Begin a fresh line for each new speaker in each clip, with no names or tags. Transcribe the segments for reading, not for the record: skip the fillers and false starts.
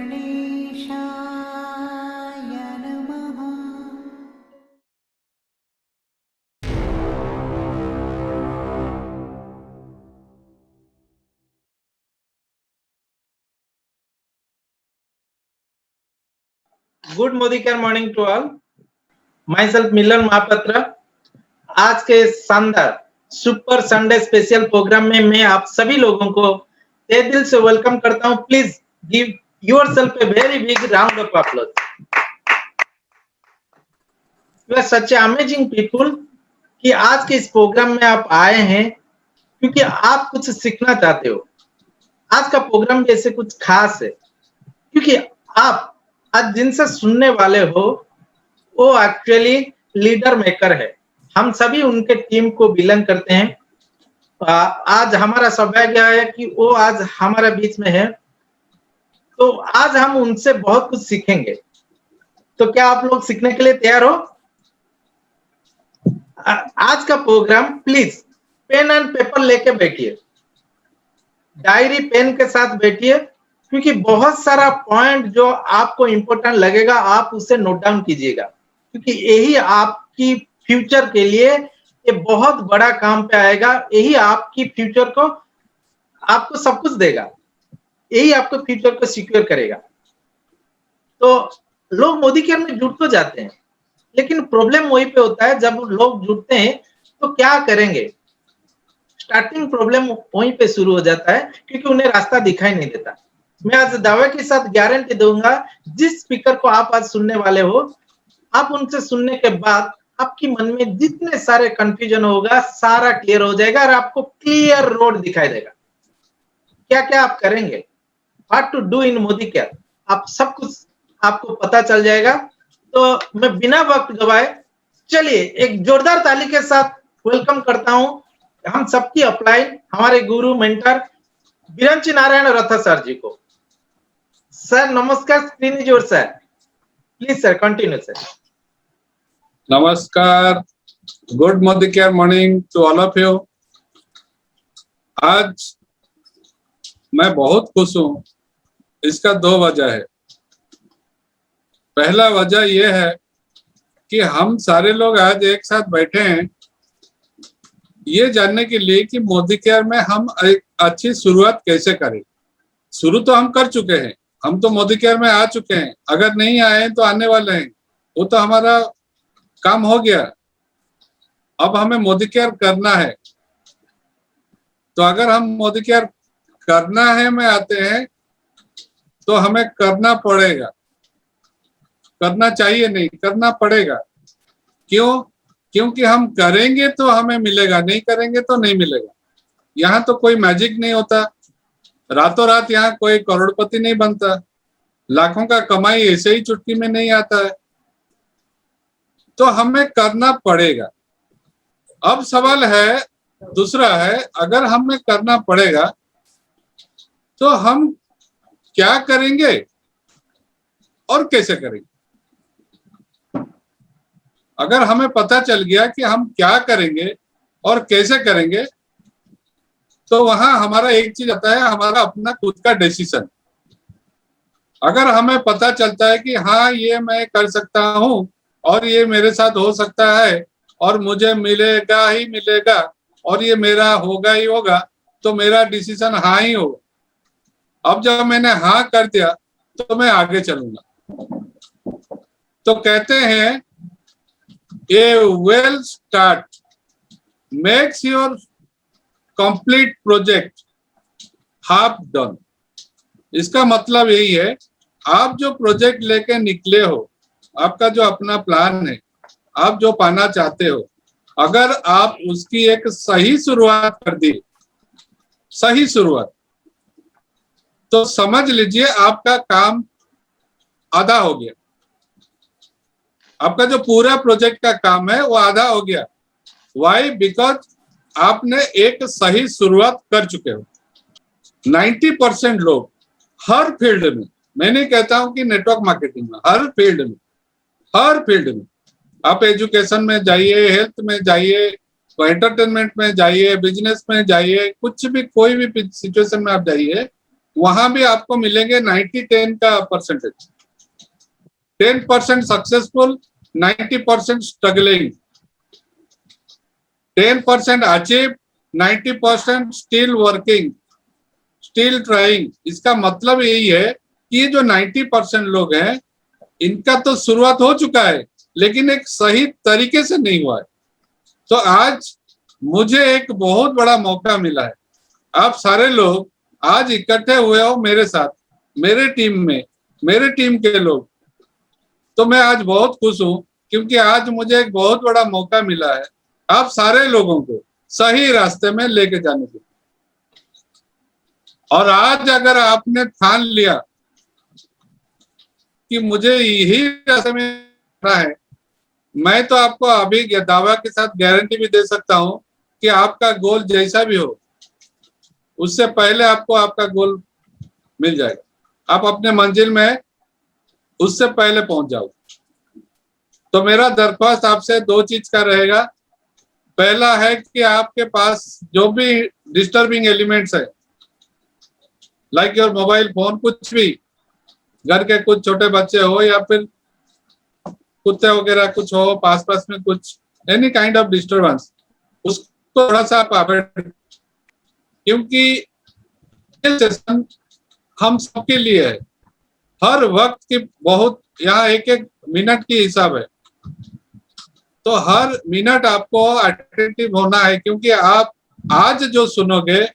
नमः।
गुड मोदिकर morning to all. Myself Milan Mahapatra. आज के शानदार सुपर संडे स्पेशल प्रोग्राम में मैं आप सभी लोगों को तहे दिल से वेलकम करता हूं। Please give yourself a very big round of applause. You are such a amazing people कि आज के इस प्रोग्राम में आप आए हैं क्योंकि आप कुछ सीखना चाहते हो। आज का प्रोग्राम जैसे कुछ खास है क्योंकि आप आज जिनसे सुनने वाले हो वो एक्चुअली लीडर मेकर है। हम सभी उनके टीम को बिलोंग करते हैं। आज हमारा सौभाग्य है कि वो आज हमारे बीच में है, तो आज हम उनसे बहुत कुछ सीखेंगे। तो क्या आप लोग सीखने के लिए तैयार हो? आज का program please pen and paper लेके बैठिए, डायरी पेन के साथ बैठिए क्योंकि बहुत सारा पॉइंट जो आपको इंपॉर्टेंट लगेगा आप उसे नोट डाउन कीजिएगा क्योंकि यही आपकी फ्यूचर के लिए ये बहुत बड़ा काम पे आएगा। यही आपकी फ्यूचर को आपको सब कुछ देगा, यही आपको फ्यूचर को सिक्योर करेगा। तो लोग मोदी केयर में जुट तो जाते हैं लेकिन प्रॉब्लम वहीं पे होता है जब लोग जुटते हैं तो क्या करेंगे। स्टार्टिंग प्रॉब्लम वहीं पे शुरू हो जाता है क्योंकि उन्हें रास्ता दिखाई नहीं देता। मैं आज दावे के साथ गारंटी दूंगा जिस स्पीकर को आप आज सुनने वाले हो आप उनसे सुनने के बाद आपकी मन में जितने सारे कंफ्यूजन होगा सारा क्लियर हो जाएगा और आपको क्लियर रोड दिखाई देगा। क्या क्या आप करेंगे, what to do in Modicare, आप सब कुछ आपको पता चल जाएगा। तो मैं बिना वक्त गवाए चलिए एक जोरदार ताली के साथ वेलकम करता हूं हम सबकी अप्लाई हमारे गुरु मेंटर बिरंची नारायण रथ सर जी को। सर नमस्कार, screen is your sir, please sir continue sir.
नमस्कार, गुड मोदी केयर morning to all of you. आज मैं बहुत खुश हूं, इसका दो वजह है। पहला वजह यह है कि हम सारे लोग आज एक साथ बैठे हैं ये जानने के लिए कि मोदी केयर में हम एक अच्छी शुरुआत कैसे करें। शुरू तो हम कर चुके हैं, हम तो मोदी केयर में आ चुके हैं, अगर नहीं आए तो आने वाले हैं, वो तो हमारा काम हो गया। अब हमें मोदी केयर करना है, तो अगर हम मोदी केयर करना है में आते हैं तो हमें करना पड़ेगा, करना चाहिए नहीं, करना पड़ेगा। क्यों? क्योंकि हम करेंगे तो हमें मिलेगा, नहीं करेंगे तो नहीं मिलेगा। यहाँ तो कोई मैजिक नहीं होता, रातों रात यहाँ कोई करोड़पति नहीं बनता, लाखों का कमाई ऐसे ही चुटकी में नहीं आता है, तो हमें करना पड़ेगा। अब सवाल है दूसरा है, अगर हमें करना पड़ेगा तो हम क्या करेंगे और कैसे करेंगे। अगर हमें पता चल गया कि हम क्या करेंगे और कैसे करेंगे तो वहां हमारा एक चीज आता है, हमारा अपना खुद का डिसीजन। अगर हमें पता चलता है कि हाँ ये मैं कर सकता हूँ और ये मेरे साथ हो सकता है और मुझे मिलेगा ही मिलेगा और ये मेरा होगा ही होगा, तो मेरा डिसीजन हाँ ही होगा। अब जब मैंने हाँ कर दिया तो मैं आगे चलूंगा। तो कहते हैं a well start makes your complete project half done. इसका मतलब यही है, आप जो प्रोजेक्ट लेके निकले हो, आपका जो अपना प्लान है, आप जो पाना चाहते हो, अगर आप उसकी एक सही शुरुआत कर दी, सही शुरुआत, तो समझ लीजिए आपका काम आधा हो गया। आपका जो पूरा प्रोजेक्ट का काम है वो आधा हो गया। वाई? बिकॉज आपने एक सही शुरुआत कर चुके हो। 90% लोग हर फील्ड में, मैं नहीं कहता हूं कि नेटवर्क मार्केटिंग में, हर फील्ड में, हर फील्ड में, आप एजुकेशन में जाइए, हेल्थ में जाइए, एंटरटेनमेंट में जाइए, बिजनेस में जाइए, कुछ भी कोई भी सिचुएशन में आप जाइए, वहां भी आपको मिलेंगे 90-10 का percentage. 10% successful, 90% struggling, 10% achieve, 90% still working, still trying. इसका मतलब यही है कि ये जो 90% लोग हैं, इनका तो शुरुआत हो चुका है, लेकिन एक सही तरीके से नहीं हुआ है। तो आज मुझे एक बहुत बड़ा मौका मिला है। आप सारे लोग आज इकट्ठे हुए हो मेरे साथ, मेरे टीम में, मेरे टीम के लोग। तो मैं आज बहुत खुश हूं, क्योंकि आज मुझे एक बहुत बड़ा मौका मिला है आप सारे लोगों को सही रास्ते में लेके जाने के। और आज अगर आपने ठान लिया कि मुझे यही रास्ते में जाना है, मैं तो आपको अभी दावा के साथ गारंटी भी दे सकता हूं कि आपका गोल जैसा भी हो, उससे पहले आपको आपका गोल मिल जाएगा। आप अपने मंजिल में उससे पहले पहुंच जाओ। तो मेरा दरख्वास्त आपसे दो चीज का रहेगा। पहला है कि आपके पास जो भी डिस्टर्बिंग एलिमेंट्स है, लाइक योर मोबाइल फोन, कुछ भी, घर के कुछ छोटे बच्चे हो या फिर कुत्ते वगैरह कुछ हो पास पास में, कुछ एनी काइंड ऑफ डिस्टर्बेंस, उसको थोड़ा सा आप अवॉइड, क्योंकि ये सेशन हम सबके लिए है। हर वक्त की बहुत, यहाँ एक एक मिनट की हिसाब है, तो हर मिनट आपको अटेंटिव होना है, क्योंकि आप आज जो सुनोगे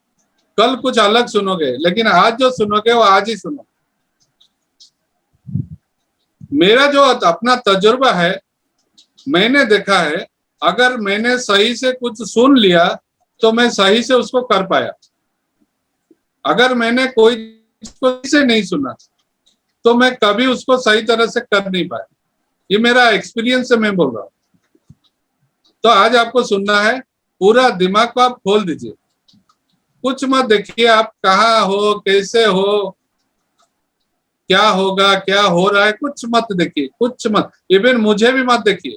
कल कुछ अलग सुनोगे, लेकिन आज जो सुनोगे वो आज ही सुनो। मेरा जो अपना तजुर्बा है, मैंने देखा है, अगर मैंने सही से कुछ सुन लिया तो मैं सही से उसको कर पाया। अगर मैंने कोई से नहीं सुना तो मैं कभी उसको सही तरह से कर नहीं पाया। ये मेरा एक्सपीरियंस से मैं बोल रहा हूँ। तो आज आपको सुनना है, पूरा दिमाग को आप खोल दीजिए, कुछ मत देखिए आप कहाँ हो, कैसे हो, क्या होगा, क्या हो रहा है, कुछ मत देखिए, कुछ मत, इवन मुझे भी मत देखिए,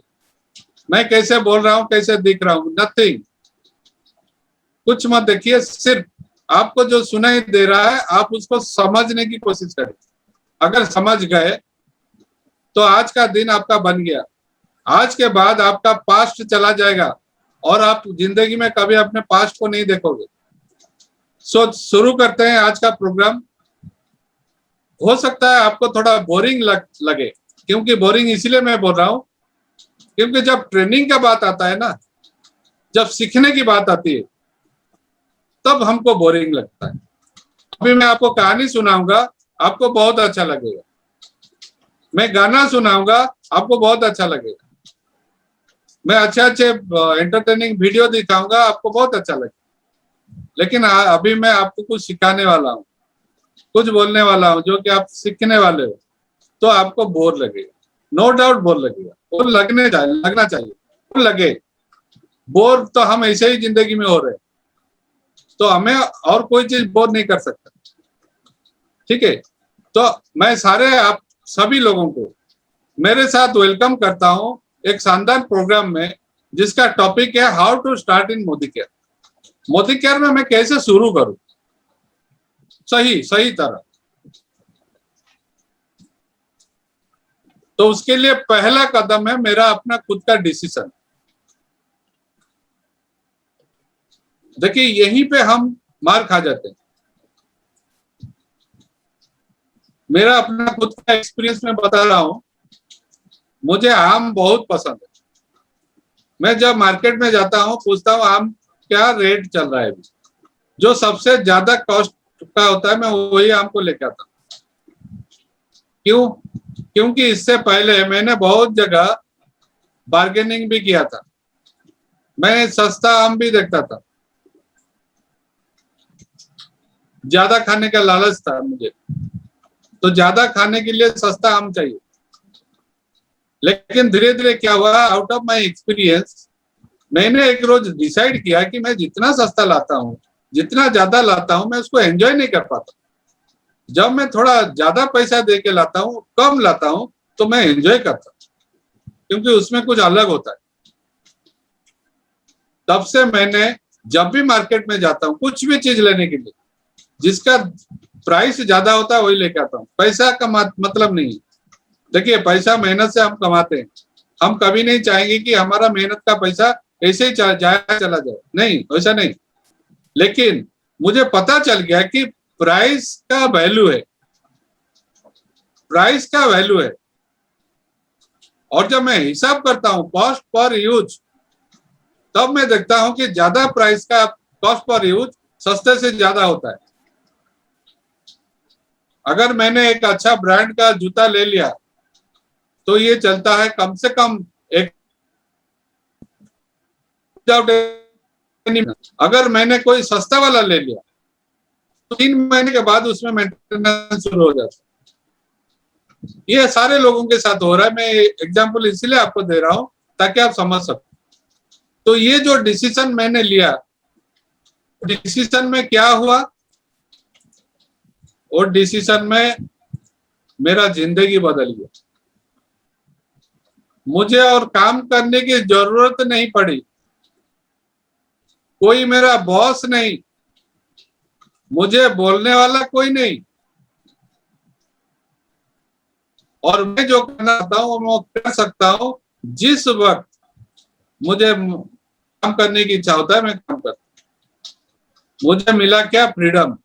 मैं कैसे बोल रहा हूँ, कैसे दिख रहा हूँ, नथिंग, कुछ मत देखिए। सिर्फ आपको जो सुनाई दे रहा है आप उसको समझने की कोशिश करें। अगर समझ गए तो आज का दिन आपका बन गया। आज के बाद आपका पास्ट चला जाएगा और आप जिंदगी में कभी अपने पास्ट को नहीं देखोगे। सो शुरू करते हैं आज का प्रोग्राम। हो सकता है आपको थोड़ा बोरिंग लगे, क्योंकि बोरिंग इसलिए मैं बोल रहा हूं क्योंकि जब ट्रेनिंग का बात आता है ना, जब सीखने की बात आती है, तब हमको बोरिंग लगता है। अभी मैं आपको कहानी सुनाऊंगा, आपको बहुत अच्छा लगेगा। मैं गाना सुनाऊंगा, आपको बहुत अच्छा लगेगा। मैं अच्छे अच्छे एंटरटेनिंग वीडियो दिखाऊंगा, आपको बहुत अच्छा लगेगा। लेकिन अभी मैं आपको कुछ सिखाने वाला हूँ, कुछ बोलने वाला हूँ जो कि आप सीखने वाले हो, तो आपको बोर लगेगा, नो डाउट बोर लगेगा। वो लगना चाहिए, वो लगे। बोर तो हम ऐसे ही जिंदगी में हो रहे, तो हमें और कोई चीज बोर नहीं कर सकता। ठीक है, तो मैं सारे आप सभी लोगों को मेरे साथ वेलकम करता हूं एक शानदार प्रोग्राम में, जिसका टॉपिक है how to start in Modicare. Modicare में मैं कैसे शुरू करूं सही तरह। तो उसके लिए पहला कदम है मेरा अपना खुद का डिसीजन। देखिए, यहीं पे हम मार खा जाते हैं। मेरा अपना खुद का एक्सपीरियंस में बता रहा हूं, मुझे आम बहुत पसंद है। मैं जब मार्केट में जाता हूं, पूछता हूं आम क्या रेट चल रहा है अभी, जो सबसे ज्यादा कॉस्ट का होता है मैं वही आम को लेकर आता हूं। क्यों? क्योंकि इससे पहले मैंने बहुत जगह बार्गेनिंग भी किया था, मैं सस्ता आम भी देखता था, ज्यादा खाने का लालच था मुझे, तो ज्यादा खाने के लिए सस्ता आम चाहिए। लेकिन धीरे धीरे क्या हुआ, आउट ऑफ माय एक्सपीरियंस, मैंने एक रोज डिसाइड किया कि मैं जितना सस्ता लाता हूँ, जितना ज्यादा लाता हूँ, मैं उसको एंजॉय नहीं कर पाता। जब मैं थोड़ा ज्यादा पैसा दे के लाता हूँ, कम लाता हूँ, तो मैं एंजॉय करता हूँ, क्योंकि उसमें कुछ अलग होता है। तब से मैंने जब भी मार्केट में जाता हूँ कुछ भी चीज लेने के लिए, जिसका प्राइस ज्यादा होता है वही लेके आता हूँ। पैसा का मतलब नहीं। देखिए, पैसा मेहनत से हम कमाते हैं, हम कभी नहीं चाहेंगे कि हमारा मेहनत का पैसा ऐसे ही चला जाए, नहीं, वैसा नहीं। लेकिन मुझे पता चल गया कि प्राइस का वैल्यू है, प्राइस का वैल्यू है। और जब मैं हिसाब करता हूँ कॉस्ट पर यूज, तब मैं देखता हूं कि ज्यादा प्राइस का कॉस्ट पर यूज सस्ते से ज्यादा होता है। अगर मैंने एक अच्छा ब्रांड का जूता ले लिया तो ये चलता है कम से कम एक, अगर मैंने कोई सस्ता वाला ले लिया तो 3 महीने के बाद उसमें मेंटेनेंस शुरू हो जाता है। ये सारे लोगों के साथ हो रहा है। मैं एग्जांपल इसलिए आपको दे रहा हूं ताकि आप समझ सको। तो ये जो डिसीजन मैंने लिया, डिसीजन में क्या हुआ, और डिसीजन में मेरा जिंदगी बदल गया। मुझे और काम करने की जरूरत नहीं पड़ी, कोई मेरा बॉस नहीं, मुझे बोलने वाला कोई नहीं, और मैं जो करना चाहता हूं वो कर सकता हूं। जिस वक्त मुझे काम करने की इच्छा होता है मैं काम करता हूं। मुझे मिला क्या? फ्रीडम।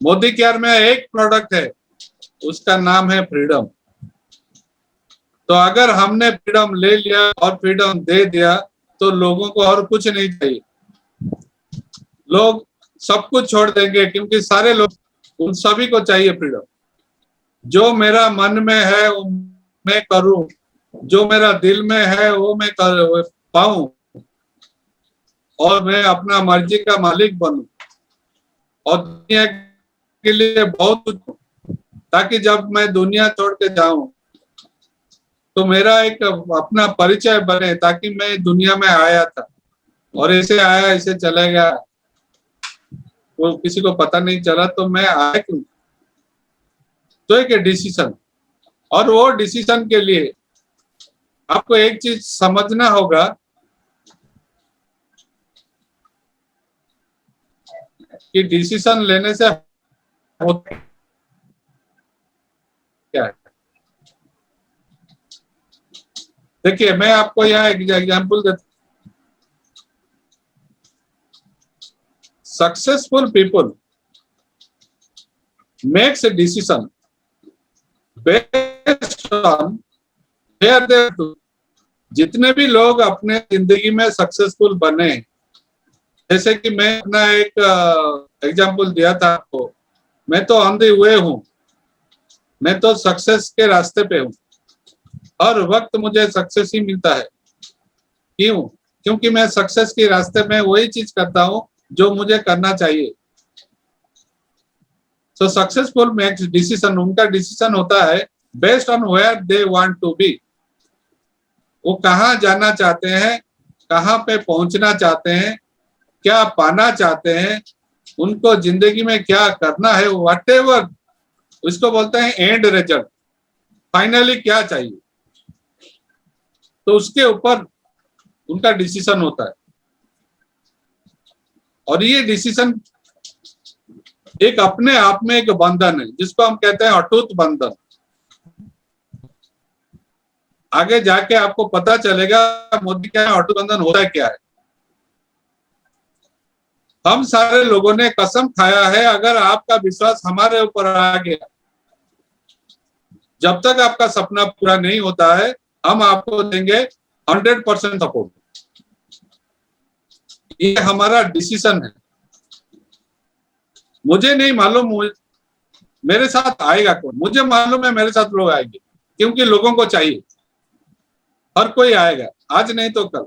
मोदी केयर में एक प्रोडक्ट है, उसका नाम है फ्रीडम। तो अगर हमने फ्रीडम ले लिया और फ्रीडम दे दिया तो लोगों को और कुछ नहीं चाहिए। लोग सब कुछ छोड़ देंगे, क्योंकि सारे लोग, उन सभी को चाहिए फ्रीडम। जो मेरा मन में है वो मैं करूं, जो मेरा दिल में है वो मैं कर पाऊं, और मैं अपना मर्जी का मालिक बनूं, और दुनिया के लिए बहुत कुछ, ताकि जब मैं दुनिया छोड़ के जाऊं तो मेरा एक अपना परिचय बने, ताकि मैं दुनिया में आया था और ऐसे आया ऐसे चला गया, वो किसी को पता नहीं चला, तो मैं आया क्यों? तो एक डिसीजन, और वो डिसीजन के लिए आपको एक चीज समझना होगा कि डिसीजन लेने से होता क्या है। देखिए, मैं आपको यहाँ एक एग्जांपल देता हूं। Successful people makes a decision based on where they to. जितने भी लोग अपने जिंदगी में सक्सेसफुल बने, जैसे कि मैं अपना एक एग्जांपल दिया था आपको, मैं तो ऑन द वे हूं, मैं तो सक्सेस के रास्ते पे हूं। हर वक्त मुझे सक्सेस ही मिलता है। क्यों? क्योंकि मैं सक्सेस के रास्ते में वही चीज करता हूं जो मुझे करना चाहिए। सो सक्सेसफुल मेक्स डिसीजन, उनका डिसीजन होता है based on where they want to be. वो कहाँ जाना चाहते हैं, कहाँ पे पहुंचना चाहते हैं, क्या पाना चाहते हैं, उनको जिंदगी में क्या करना है, व्हाटएवर उसको बोलते हैं एंड रिजल्ट, फाइनली क्या चाहिए, तो उसके ऊपर उनका डिसीजन होता है। और ये डिसीजन एक अपने आप में एक बंधन है, जिसको हम कहते हैं अटूट बंधन। आगे जाके आपको पता चलेगा मोदी क्या है, अटूट बंधन होता है क्या है। हम सारे लोगों ने कसम खाया है, अगर आपका विश्वास हमारे ऊपर आ गया, जब तक आपका सपना पूरा नहीं होता है, हम आपको देंगे 100% सपोर्ट। ये हमारा डिसीजन है। मुझे नहीं मालूम मेरे साथ आएगा कौन, मुझे मालूम है मेरे साथ लोग आएंगे, क्योंकि लोगों को चाहिए। हर कोई आएगा, आज नहीं तो कल।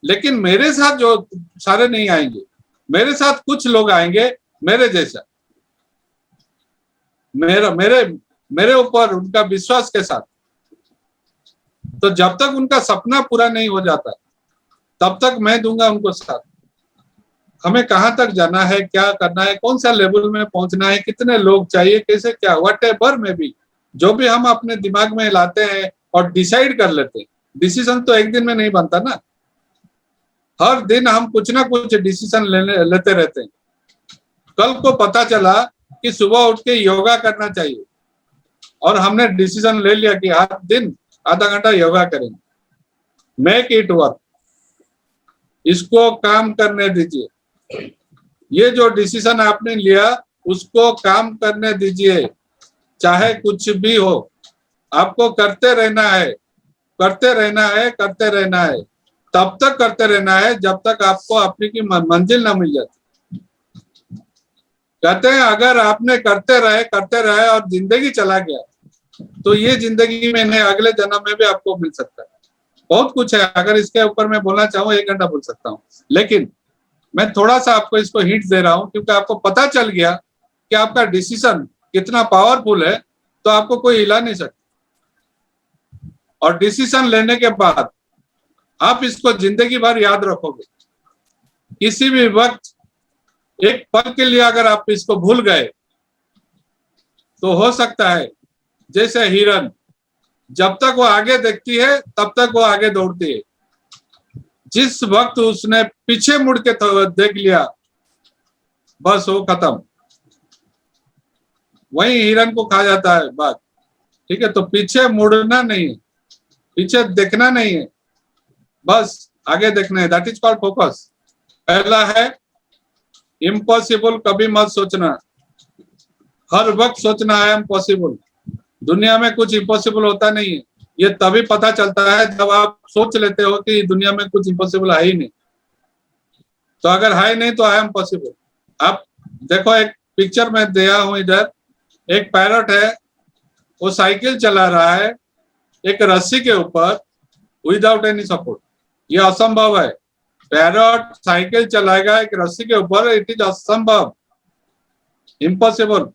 लेकिन मेरे साथ जो सारे नहीं आएंगे, मेरे साथ कुछ लोग आएंगे मेरे जैसा, मेरे ऊपर उनका विश्वास के साथ। तो जब तक उनका सपना पूरा नहीं हो जाता, तब तक मैं दूंगा उनको साथ। हमें कहाँ तक जाना है, क्या करना है, कौन सा लेवल में पहुंचना है, कितने लोग चाहिए, कैसे क्या, व्हाटएवर में भी जो भी हम अपने दिमाग में लाते हैं और डिसाइड कर लेते हैं। डिसीजन तो एक दिन में नहीं बनता ना, हर दिन हम कुछ ना कुछ डिसीजन लेते रहते हैं। कल को पता चला कि सुबह उठ के योगा करना चाहिए, और हमने डिसीजन ले लिया कि हर दिन आधा घंटा योगा करेंगे। मेक इट वर्क, इसको काम करने दीजिए। ये जो डिसीजन आपने लिया उसको काम करने दीजिए, चाहे कुछ भी हो, आपको करते रहना है, करते रहना है, करते रहना है, तब तक करते रहना है जब तक आपको अपनी की मंजिल ना मिल जाती। कहते हैं अगर आपने करते रहे और जिंदगी चला गया, तो ये जिंदगी में नहीं, अगले जन्म में भी आपको मिल सकता है। बहुत कुछ है, अगर इसके ऊपर मैं बोलना चाहूँ 1 घंटा बोल सकता हूँ, लेकिन मैं थोड़ा सा आपको इसको हिंट दे रहा हूँ, क्योंकि आपको पता चल गया कि आपका डिसीजन कितना पावरफुल है, तो आपको कोई हिला नहीं सकता। और डिसीजन लेने के बाद आप इसको जिंदगी भर याद रखोगे। किसी भी वक्त एक पल के लिए अगर आप इसको भूल गए, तो हो सकता है जैसे हिरन, जब तक वो आगे देखती है तब तक वो आगे दौड़ती है। जिस वक्त उसने पीछे मुड़ के देख लिया, बस वो खत्म, वही हिरन को खा जाता है बाघ। ठीक है, तो पीछे मुड़ना नहीं है, पीछे देखना नहीं है, बस आगे देखना है। That is called focus. पहला है इम्पॉसिबल कभी मत सोचना, हर वक्त सोचना है इम्पॉसिबल। दुनिया में कुछ इम्पॉसिबल होता नहीं है, ये तभी पता चलता है जब आप सोच लेते हो कि दुनिया में कुछ इम्पॉसिबल है ही नहीं। तो अगर है नहीं तो है इम्पॉसिबल। आप देखो, एक पिक्चर में दिया हूं इधर, एक पैरट है, वो साइकिल चला रहा है एक रस्सी के ऊपर विदाउट एनी सपोर्ट। ये असंभव है। पैरट साइकिल चलाएगा एक रस्सी के ऊपर, इट इज असंभव, impossible,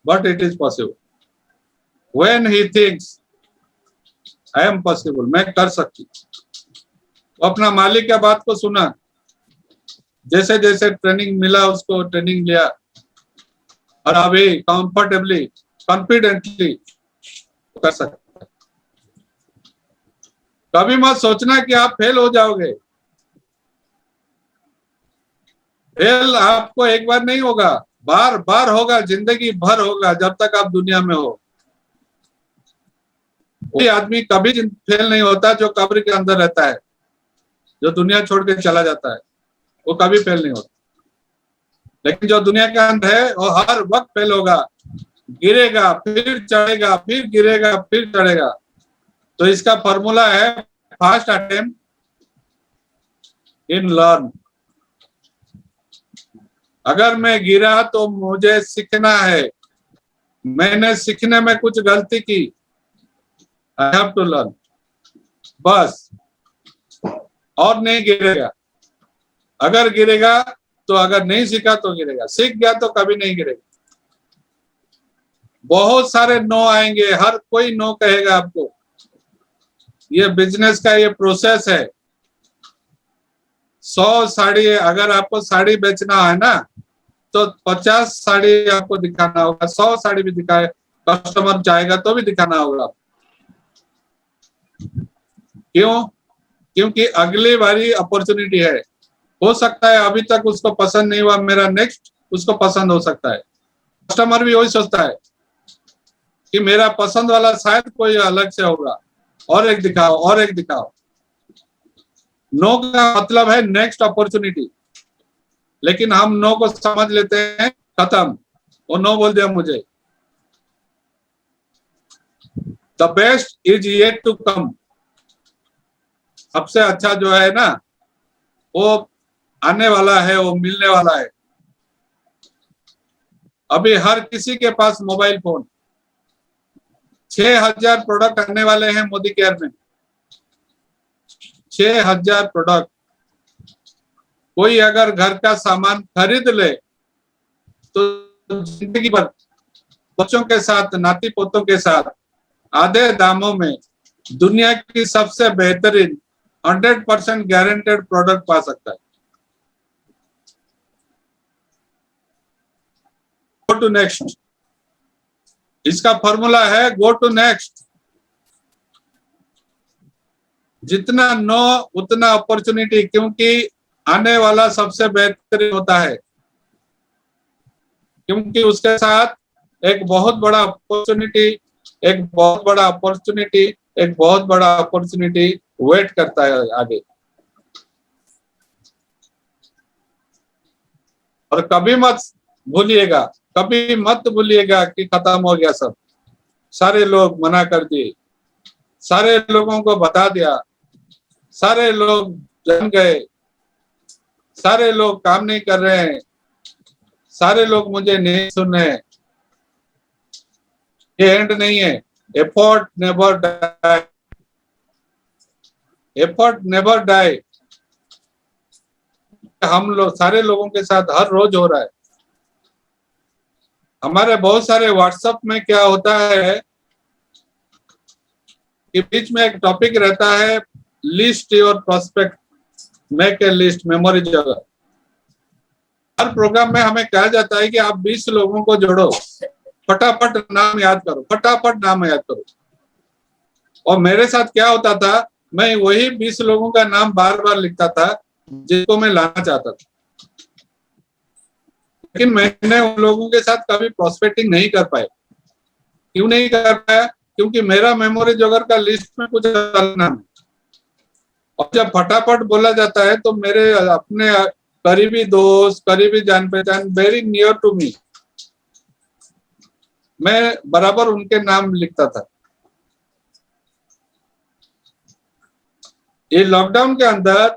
but it is possible when he thinks I am possible, मैं कर सकती। तो अपना मालिक की बात को सुना, जैसे जैसे ट्रेनिंग मिला उसको ट्रेनिंग लिया, और अभी कंफर्टेबली कॉन्फिडेंटली कर सकते। कभी मत सोचना कि आप फेल हो जाओगे। फेल आपको एक बार नहीं होगा, बार बार होगा, जिंदगी भर होगा, जब तक आप दुनिया में हो। कोई आदमी कभी फेल नहीं होता जो कब्र के अंदर रहता है, जो दुनिया छोड़ के चला जाता है, वो कभी फेल नहीं होता। लेकिन जो दुनिया के अंदर है वो हर वक्त फेल होगा, गिरेगा फिर चढ़ेगा, फिर गिरेगा फिर चढ़ेगा। तो इसका फॉर्मूला है फर्स्ट अटेम्प्ट इन लर्न। अगर मैं गिरा तो मुझे सीखना है, मैंने सीखने में कुछ गलती की, आई हैव टू लर्न, बस, और नहीं गिरेगा। अगर गिरेगा तो, अगर नहीं सीखा तो गिरेगा, सीख गया तो कभी नहीं गिरेगा। बहुत सारे नो आएंगे, हर कोई नो कहेगा आपको। ये बिजनेस का ये प्रोसेस है। 100 साड़ी, अगर आपको साड़ी बेचना है ना, तो 50 साड़ी आपको दिखाना होगा, 100 साड़ी भी दिखाए, कस्टमर चाहेगा तो भी दिखाना होगा। क्यों? क्योंकि अगली बारी अपॉर्चुनिटी है। हो सकता है अभी तक उसको पसंद नहीं हुआ, मेरा नेक्स्ट उसको पसंद हो सकता है। कस्टमर भी वही सोचता है कि मेरा पसंद वाला शायद कोई अलग से होगा, और एक दिखाओ, और एक दिखाओ। नो का मतलब है नेक्स्ट अपॉर्चुनिटी, लेकिन हम नो को समझ लेते हैं खत्म, वो नो बोल दिया मुझे। The best is yet to come. सबसे अच्छा जो है ना, वो आने वाला है, वो मिलने वाला है। अभी हर किसी के पास मोबाइल फोन, 6000 प्रोडक्ट आने वाले हैं मोदी केयर में, 6000 प्रोडक्ट। कोई अगर घर का सामान खरीद ले तो जिंदगी भर बच्चों के साथ, नाती पोतों के साथ आधे दामों में दुनिया की सबसे बेहतरीन 100% गारंटेड प्रोडक्ट पा सकता है। गो टू नेक्स्ट, इसका फॉर्मूला है गो टू नेक्स्ट। जितना नो उतना अपॉर्चुनिटी, क्योंकि आने वाला सबसे बेहतरीन होता है। क्योंकि उसके साथ एक बहुत बड़ा अपॉर्चुनिटी वेट करता है आगे। और कभी मत भूलिएगा कि खत्म हो गया सब, सारे लोग मना कर दिए, सारे लोगों को बता दिया, सारे लोग जान गए, सारे लोग काम नहीं कर रहे हैं, सारे लोग मुझे नहीं सुन रहे हैं। ये एंड नहीं है। Effort never die. हम लोग सारे लोगों के साथ हर रोज हो रहा है। हमारे बहुत सारे व्हाट्सएप में क्या होता है कि बीच में एक टॉपिक रहता है, list your prospect, make a list, memory जगह। हर प्रोग्राम में हमें कहा जाता है कि आप 20 लोगों को जोड़ो, फटाफट नाम याद करो। और मेरे साथ क्या होता था, मैं वही 20 लोगों का नाम बार बार लिखता था जिसको मैं लाना चाहता था, लेकिन मैंने उन लोगों के साथ कभी प्रोस्पेक्टिंग नहीं कर पाया। क्यों नहीं कर पाया? क्योंकि मेरा मेमोरी जॉगर का लिस्ट में कुछ अलग नाम है। और जब फटाफट बोला जाता है तो मेरे अपने करीबी दोस्त, करीबी जान पहचान, वेरी नियर टू मी, मैं बराबर उनके नाम लिखता था। ये लॉकडाउन के अंदर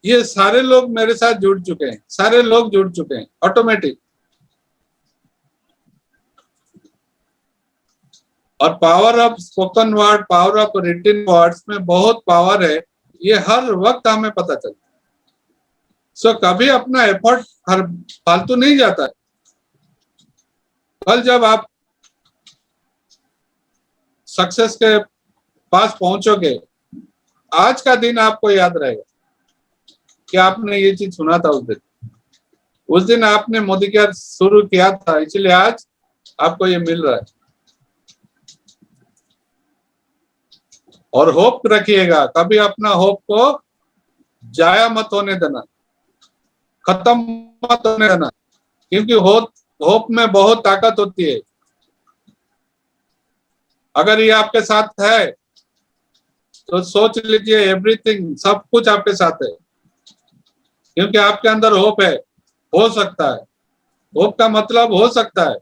ये सारे लोग मेरे साथ जुड़ चुके हैं ऑटोमेटिक। और power of spoken word, power of written words में बहुत पावर है, ये हर वक्त हमें पता चलता है। सो कभी अपना एफर्ट फालतू नहीं जाता है। कल जब आप सक्सेस के पास पहुंचोगे, आज का दिन आपको याद रहेगा कि आपने ये चीज सुना था उस दिन आपने मोदी केयर शुरू किया था, इसलिए आज आपको ये मिल रहा है। और होप रखिएगा, कभी अपना होप को जाया मत होने देना, खत्म मत होने देना, क्योंकि होप में बहुत ताकत होती है। अगर ये आपके साथ है तो सोच लीजिए एवरीथिंग, सब कुछ आपके साथ है, क्योंकि आपके अंदर होप है। हो सकता है, होप का मतलब हो सकता है,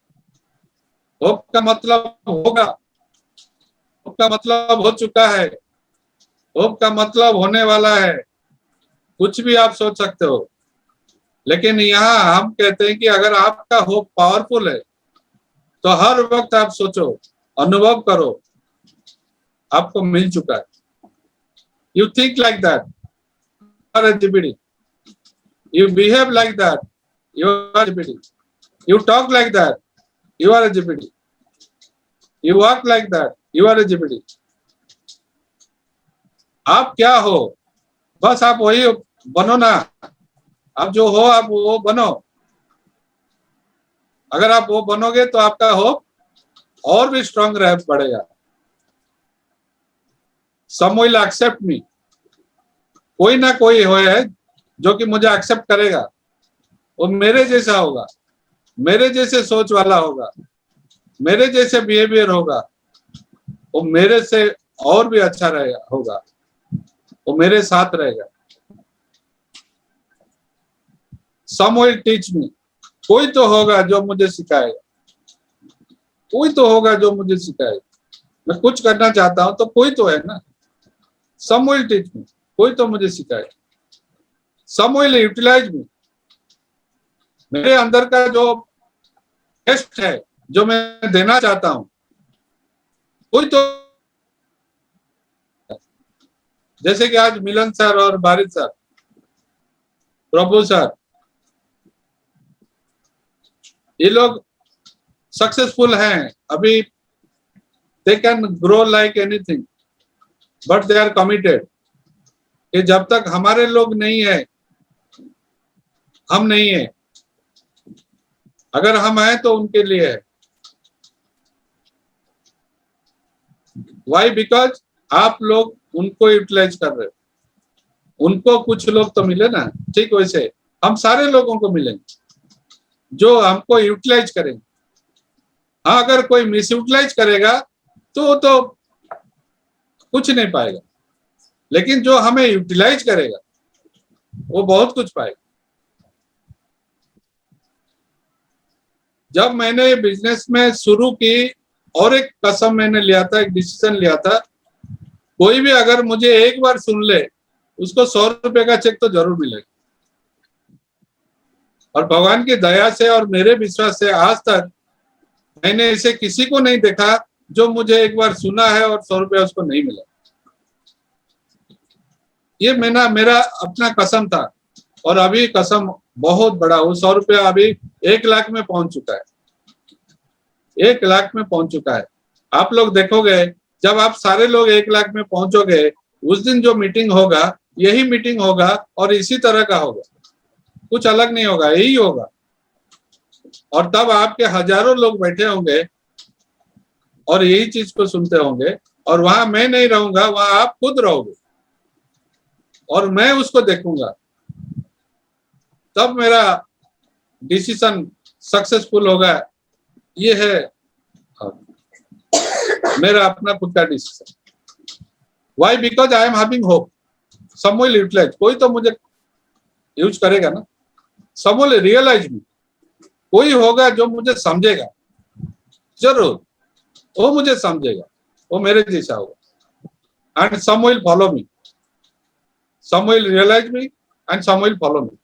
होप का मतलब होगा, होप का मतलब हो चुका है, होप का मतलब होने वाला है। कुछ भी आप सोच सकते हो, लेकिन यहाँ हम कहते हैं कि अगर आपका होप पावरफुल है तो हर वक्त आप सोचो, अनुभव करो, आपको मिल चुका है। You think like that, you are a GPD. You behave like that, you are a GPD. You talk like that, you are a GPD. You walk like that, you are a GPD. आप क्या हो, बस आप वही बनो ना। आप जो हो आप वो बनो। अगर आप वो बनोगे तो आपका होप और भी स्ट्रांग रह पड़ेगा। Some will accept me. कोई ना कोई है जो कि मुझे एक्सेप्ट करेगा, वो मेरे जैसा होगा, मेरे जैसे सोच वाला होगा, मेरे जैसे बिहेवियर होगा, वो मेरे से और भी अच्छा रहेगा होगा, वो मेरे साथ रहेगा। Some will teach me. कोई तो होगा जो मुझे सिखाएगा, कोई तो होगा जो मुझे सिखाएगा। मैं कुछ करना चाहता हूं तो कोई तो है ना। Some will teach me. कोई तो मुझे सिखाएगा। Some will utilize me. मेरे अंदर का जो टेस्ट है, जो मैं देना चाहता हूं, कोई तो, जैसे कि आज मिलन सर और बारिश सर, प्रभु सर, ये लोग सक्सेसफुल हैं अभी। They can grow like anything, but they are committed कि जब तक हमारे लोग नहीं है, हम नहीं है। अगर हम हैं तो उनके लिए है। वाई? बिकॉज आप लोग उनको यूटिलाइज कर रहे हो। उनको कुछ लोग तो मिले ना, ठीक वैसे हम सारे लोगों को मिलेंगे। जो हमको यूटिलाइज करेंगे। हाँ, अगर कोई मिस यूटिलाइज करेगा तो कुछ नहीं पाएगा, लेकिन जो हमें यूटिलाइज करेगा वो बहुत कुछ पाएगा। जब मैंने बिजनेस में शुरू की, और एक कसम मैंने लिया था, एक डिसीजन लिया था, कोई भी अगर मुझे एक बार सुन ले उसको 100 रुपए का चेक तो जरूर मिलेगा। और भगवान की दया से और मेरे विश्वास से आज तक मैंने इसे किसी को नहीं देखा जो मुझे एक बार सुना है और 100 रुपया उसको नहीं मिला। ये मेरा अपना कसम था, और अभी कसम बहुत बड़ा, वो 100 रुपया अभी 1 लाख में पहुंच चुका है, 1 लाख में पहुंच चुका है। आप लोग देखोगे, जब आप सारे लोग 1 लाख में पहुंचोगे, उस दिन जो मीटिंग होगा यही मीटिंग होगा और इसी तरह का होगा, कुछ अलग नहीं होगा, यही होगा। और तब आपके हजारों लोग बैठे होंगे और यही चीज को सुनते होंगे, और वहां मैं नहीं रहूंगा, वहां आप खुद रहोगे और मैं उसको देखूंगा। तब मेरा डिसीजन सक्सेसफुल होगा। ये है मेरा अपना खुद का decision. Why? Because I am having hope some will utilize. कोई तो मुझे यूज करेगा ना, सम विल रियलाइज मी। कोई होगा जो मुझे समझेगा, जरूर वो मुझे समझेगा, वो मेरे जैसा होगा। And some will follow me, some will realize me and some will follow me.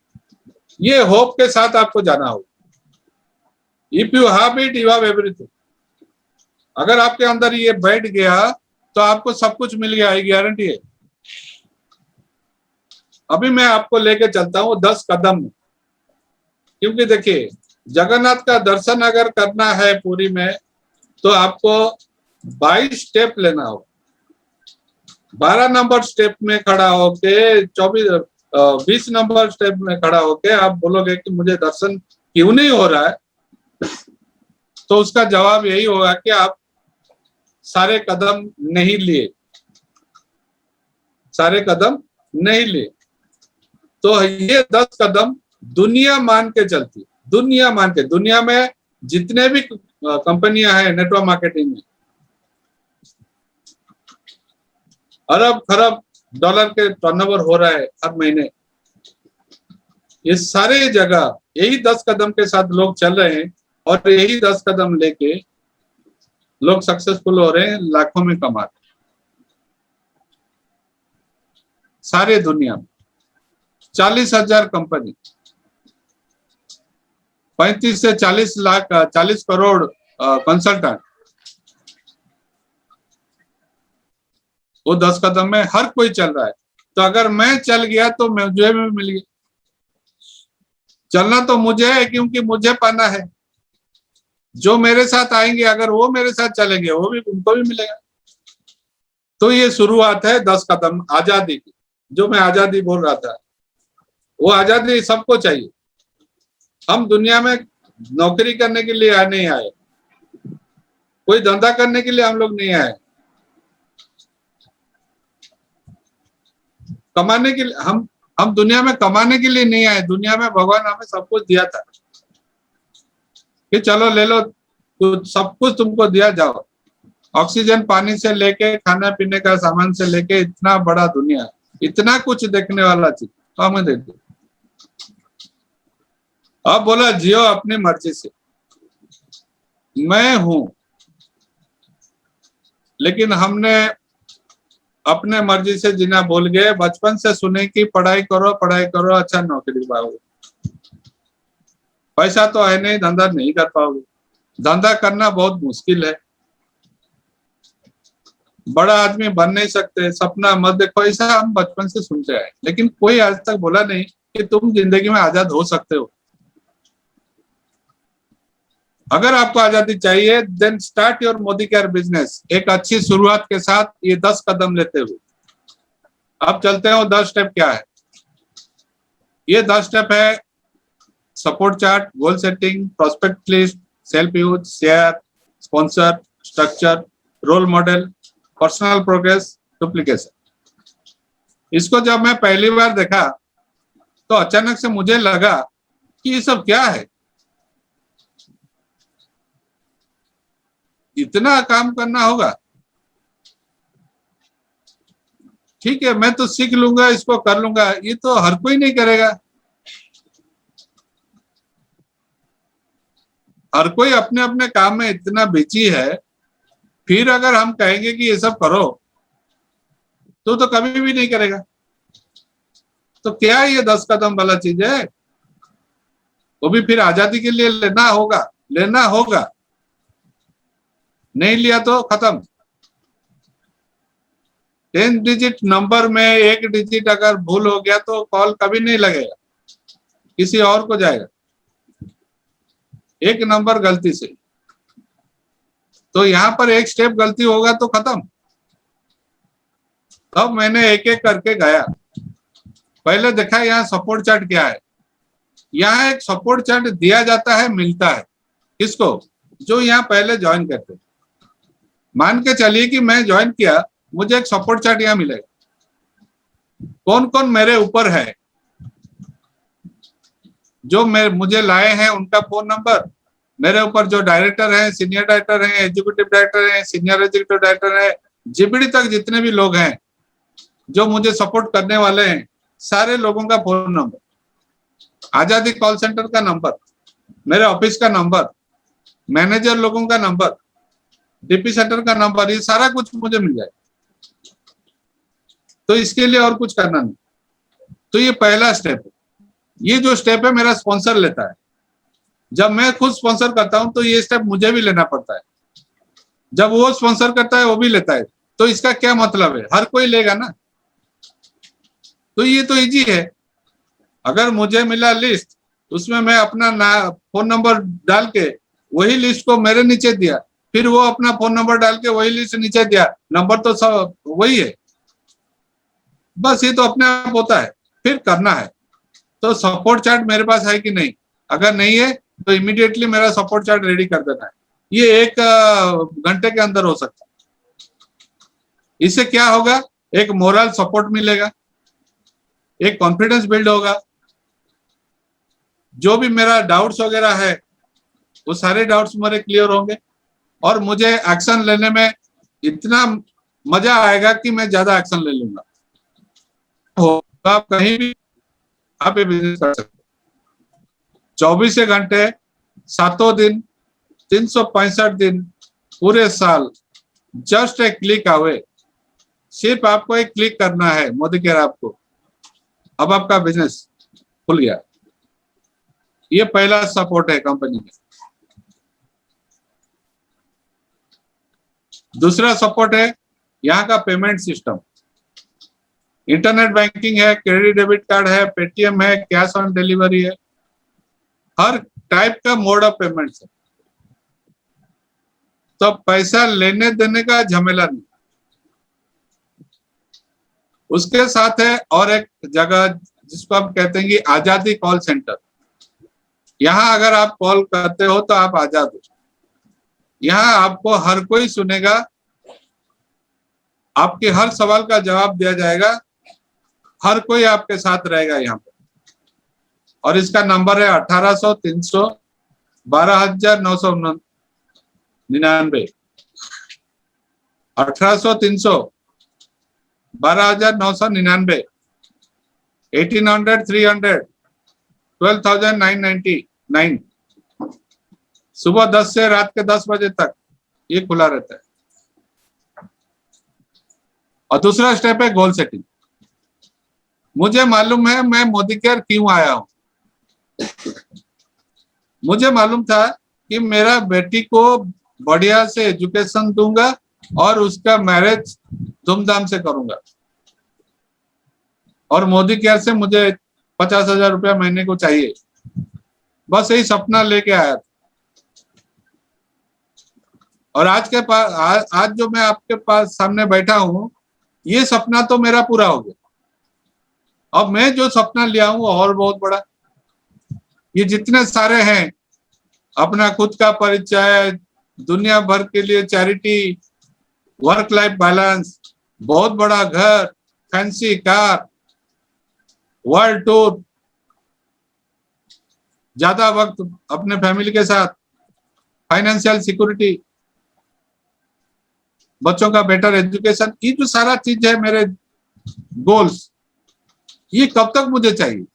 ये होप के साथ आपको जाना होगा। If you have it, you have everything. अगर आपके अंदर ये बैठ गया तो आपको सब कुछ मिल गया, ये गारंटी है। अभी मैं आपको लेके चलता हूँ 10 कदम में, क्योंकि देखिए जगन्नाथ का दर्शन अगर करना है पूरी में तो आपको 22 स्टेप लेना होगा। 12 नंबर स्टेप में खड़ा होके 20 नंबर स्टेप में खड़ा होके आप बोलोगे कि मुझे दर्शन क्यों नहीं हो रहा है, तो उसका जवाब यही होगा कि आप सारे कदम नहीं लिए, सारे कदम नहीं लिए। तो ये 10 कदम दुनिया मान के चलती, दुनिया मान के। दुनिया में जितने भी कंपनियां हैं नेटवर्क मार्केटिंग में, अरब खरब डॉलर के टर्नओवर हो रहा है हर महीने। ये सारे जगह यही 10 कदम के साथ लोग चल रहे हैं, और यही 10 कदम लेके लोग सक्सेसफुल हो रहे हैं, लाखों में कमा रहे हैं सारे दुनिया में। 40,000 कंपनी, 35 से 40 लाख 40 करोड़ कंसल्टेंट, वो 10 कदम में हर कोई चल रहा है। तो अगर मैं चल गया तो मुझे भी मिल गया। चलना तो मुझे है, क्योंकि मुझे पाना है। जो मेरे साथ आएंगे अगर वो मेरे साथ चलेंगे, वो भी उनको भी मिलेगा। तो ये शुरुआत है 10 कदम आजादी की। जो मैं आजादी बोल रहा था, वो आजादी सबको चाहिए। हम दुनिया में नौकरी करने के लिए नहीं आए, कोई धंधा करने के लिए हम लोग नहीं आए, कमाने के लिए। हम दुनिया में कमाने के लिए नहीं आए। दुनिया में भगवान हमें सब कुछ दिया था कि चलो ले लो, सब कुछ तुमको दिया, जाओ। ऑक्सीजन पानी से लेके खाने पीने का सामान से लेके इतना बड़ा दुनिया, इतना कुछ देखने वाला चीज तो हमें दे दो। अब बोला जियो अपनी मर्जी से। मैं हूं, लेकिन हमने अपने मर्जी से जीना भूल गए। बचपन से सुने कि पढ़ाई करो, अच्छा नौकरी पाओगे। पैसा तो है नहीं, धंधा नहीं कर पाओगे। धंधा करना बहुत मुश्किल है, बड़ा आदमी बन नहीं सकते, सपना मत देखो, ऐसा हम बचपन से सुनते आए। लेकिन कोई आज तक बोला नहीं कि तुम जिंदगी में आजाद हो सकते हो। अगर आपको आजादी चाहिए, then start your Modicare business. एक अच्छी शुरुआत के साथ ये 10 कदम लेते हुए अब चलते हैं। 10 स्टेप क्या है? ये 10 स्टेप है: support chart, goal setting, prospect list, self use, share, sponsor, structure, role model, personal progress, duplication. इसको जब मैं पहली बार देखा तो अचानक से मुझे लगा कि ये सब क्या है। इतना काम करना होगा? ठीक है, मैं तो सीख लूंगा, इसको कर लूंगा, ये तो हर कोई नहीं करेगा। हर कोई अपने अपने काम में इतना बिजी है, फिर अगर हम कहेंगे कि ये सब करो तो कभी भी नहीं करेगा। तो क्या ये 10 कदम वाला चीज है? वो भी फिर आजादी के लिए लेना होगा, नहीं लिया तो खत्म। 10 डिजिट नंबर में 1 डिजिट अगर भूल हो गया तो कॉल कभी नहीं लगेगा, किसी और को जाएगा, 1 नंबर गलती से। तो यहाँ पर 1 स्टेप गलती होगा तो खत्म। तब मैंने एक एक करके गया, पहले देखा यहाँ सपोर्ट चार्ट क्या है। यहाँ एक सपोर्ट चार्ट दिया जाता है, मिलता है किसको? जो यहाँ पहले ज्वाइन करते। मान के चलिए कि मैं ज्वाइन किया, मुझे एक सपोर्ट चार्ट यहाँ मिलेगा। कौन कौन मेरे ऊपर है, जो मुझे लाए हैं उनका फोन नंबर, मेरे ऊपर जो डायरेक्टर हैं, सीनियर डायरेक्टर हैं, एग्जीक्यूटिव डायरेक्टर हैं, सीनियर एग्जीक्यूटिव डायरेक्टर हैं, जीबीडी तक जितने भी लोग हैं जो मुझे सपोर्ट करने वाले हैं, सारे लोगों का फोन नंबर, आजादी कॉल सेंटर का नंबर, मेरे ऑफिस का नंबर, मैनेजर लोगों का नंबर, डीपी सेंटर का नंबर, ये सारा कुछ मुझे मिल जाए। तो इसके लिए और कुछ करना नहीं। तो ये पहला स्टेप है। ये जो स्टेप है मेरा स्पॉन्सर लेता है। जब मैं खुद स्पॉन्सर करता हूं तो ये स्टेप मुझे भी लेना पड़ता है। जब वो स्पॉन्सर करता है वो भी लेता है। तो इसका क्या मतलब है? हर कोई लेगा ना। तो ये तो इजी है। अगर मुझे मिला लिस्ट, उसमें मैं अपना फोन नंबर डाल के वही लिस्ट को मेरे नीचे दिया, फिर वो अपना फोन नंबर डाल के वही लिस्ट नीचे दिया, नंबर तो सब वही है। बस ये तो अपने आप होता है, फिर करना है। तो सपोर्ट चार्ट मेरे पास है कि नहीं? अगर नहीं है तो इमीडिएटली मेरा सपोर्ट चार्ट रेडी कर देना है। ये 1 घंटे के अंदर हो सकता है। इससे क्या होगा? एक मोरल सपोर्ट मिलेगा, एक कॉन्फिडेंस बिल्ड होगा। जो भी मेरा डाउट्स वगैरह है वो सारे डाउट्स मेरे क्लियर होंगे और मुझे एक्शन लेने में इतना मजा आएगा कि मैं ज्यादा एक्शन ले लूंगा। तो आप कहीं भी आप ये बिजनेस कर सकते हो। 24 घंटे 7 दिन 365 दिन पूरे साल, जस्ट एक क्लिक अवे। सिर्फ आपको एक क्लिक करना है मोदी केयर आपको, अब आपका बिजनेस खुल गया। ये पहला सपोर्ट है कंपनी में। दूसरा सपोर्ट है यहाँ का पेमेंट सिस्टम। इंटरनेट बैंकिंग है, क्रेडिट डेबिट कार्ड है, पेटीएम है, कैश ऑन डिलीवरी है, हर टाइप का मोड ऑफ पेमेंट है। तो पैसा लेने देने का झमेला नहीं। उसके साथ है और एक जगह जिसको हम कहते हैं कि आजादी कॉल सेंटर। यहाँ अगर आप कॉल करते हो तो आप आजाद हो। यहाँ आपको हर कोई सुनेगा, आपके हर सवाल का जवाब दिया जाएगा, हर कोई आपके साथ रहेगा यहाँ पे। और इसका नंबर है 1800 300 12999, 1800 300 12999, 1800 300 12999। सुबह 10 से रात के 10 बजे तक ये खुला रहता है। और दूसरा स्टेप है गोल सेटिंग। मुझे मालूम है मैं मोदी केयर क्यों आया हूं। मुझे मालूम था कि मेरा बेटी को बढ़िया से एजुकेशन दूंगा और उसका मैरिज धूमधाम से करूंगा, और मोदी केयर से मुझे 50,000 रुपया महीने को चाहिए। बस यही सपना लेके आया था। और आज जो मैं आपके पास सामने बैठा हूं, ये सपना तो मेरा पूरा हो गया। अब मैं जो सपना लिया हूं और बहुत बड़ा। ये जितने सारे हैं, अपना खुद का परिचय, दुनिया भर के लिए चैरिटी, वर्क लाइफ बैलेंस, बहुत बड़ा घर, फैंसी कार, वर्ल्ड टूर, ज्यादा वक्त अपने फैमिली के साथ, फाइनेंशियल सिक्योरिटी, बच्चों का बेटर एजुकेशन, ये जो सारा चीज है मेरे गोल्स, ये कब तक मुझे चाहिए,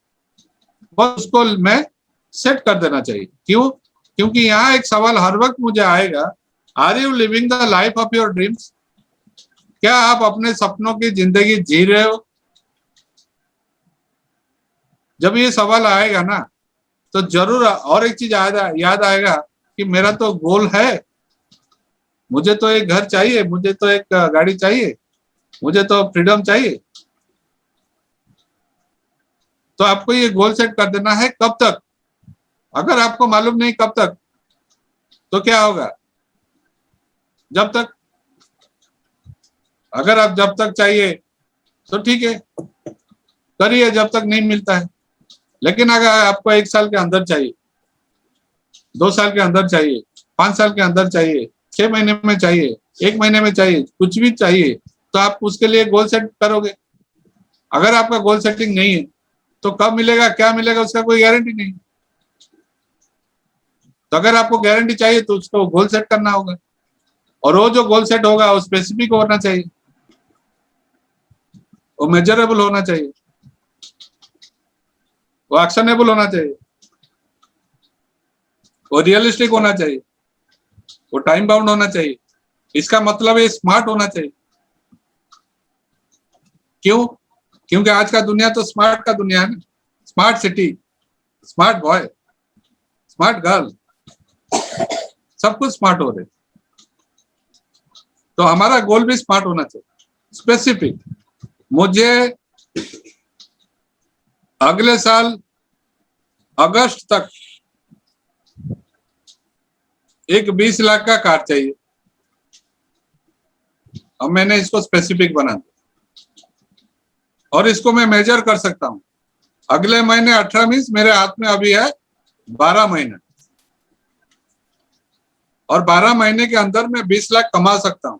बस उसको मैं सेट कर देना चाहिए। क्यों? क्योंकि यहाँ एक सवाल हर वक्त मुझे आएगा, are you living the life of your dreams? क्या आप अपने सपनों की जिंदगी जी रहे हो? जब ये सवाल आएगा ना, तो जरूर और एक चीज याद आएगा कि मेरा तो गोल है, मुझे तो एक घर चाहिए, मुझे तो एक गाड़ी चाहिए, मुझे तो फ्रीडम चाहिए। तो आपको ये गोल सेट कर देना है। कब तक? अगर आपको मालूम नहीं कब तक, तो क्या होगा? जब तक। अगर आप जब तक चाहिए तो ठीक है, करिए जब तक नहीं मिलता है। लेकिन अगर आपको 1 साल के अंदर चाहिए, 2 साल के अंदर चाहिए, 5 साल के अंदर चाहिए, 6 महीने में चाहिए, 1 महीने में चाहिए, कुछ भी चाहिए, तो आप उसके लिए गोल सेट करोगे। अगर आपका गोल सेटिंग नहीं है, तो कब मिलेगा, क्या मिलेगा, उसका कोई गारंटी नहीं। तो अगर आपको गारंटी चाहिए तो उसको गोल सेट करना होगा, और वो जो गोल सेट होगा वो स्पेसिफिक होना चाहिए, वो मेजरेबल होना चाहिए, वो एक्शनेबल होना चाहिए, वो रियलिस्टिक होना चाहिए, वो टाइम बाउंड होना चाहिए। इसका मतलब ये स्मार्ट होना चाहिए। क्यों? क्योंकि आज का दुनिया तो स्मार्ट का दुनिया है ना। Smart city, smart boy, smart girl, सब कुछ स्मार्ट हो रहे। तो हमारा गोल भी स्मार्ट होना चाहिए, स्पेसिफिक। मुझे अगले साल अगस्त तक एक 20 लाख का कार चाहिए। अब मैंने इसको स्पेसिफिक बना दिया, और इसको मैं मेजर कर सकता हूं। अगले महीने 18 मीन्स मेरे हाथ में अभी है 12 महीने, और 12 महीने के अंदर मैं 20 लाख कमा सकता हूं।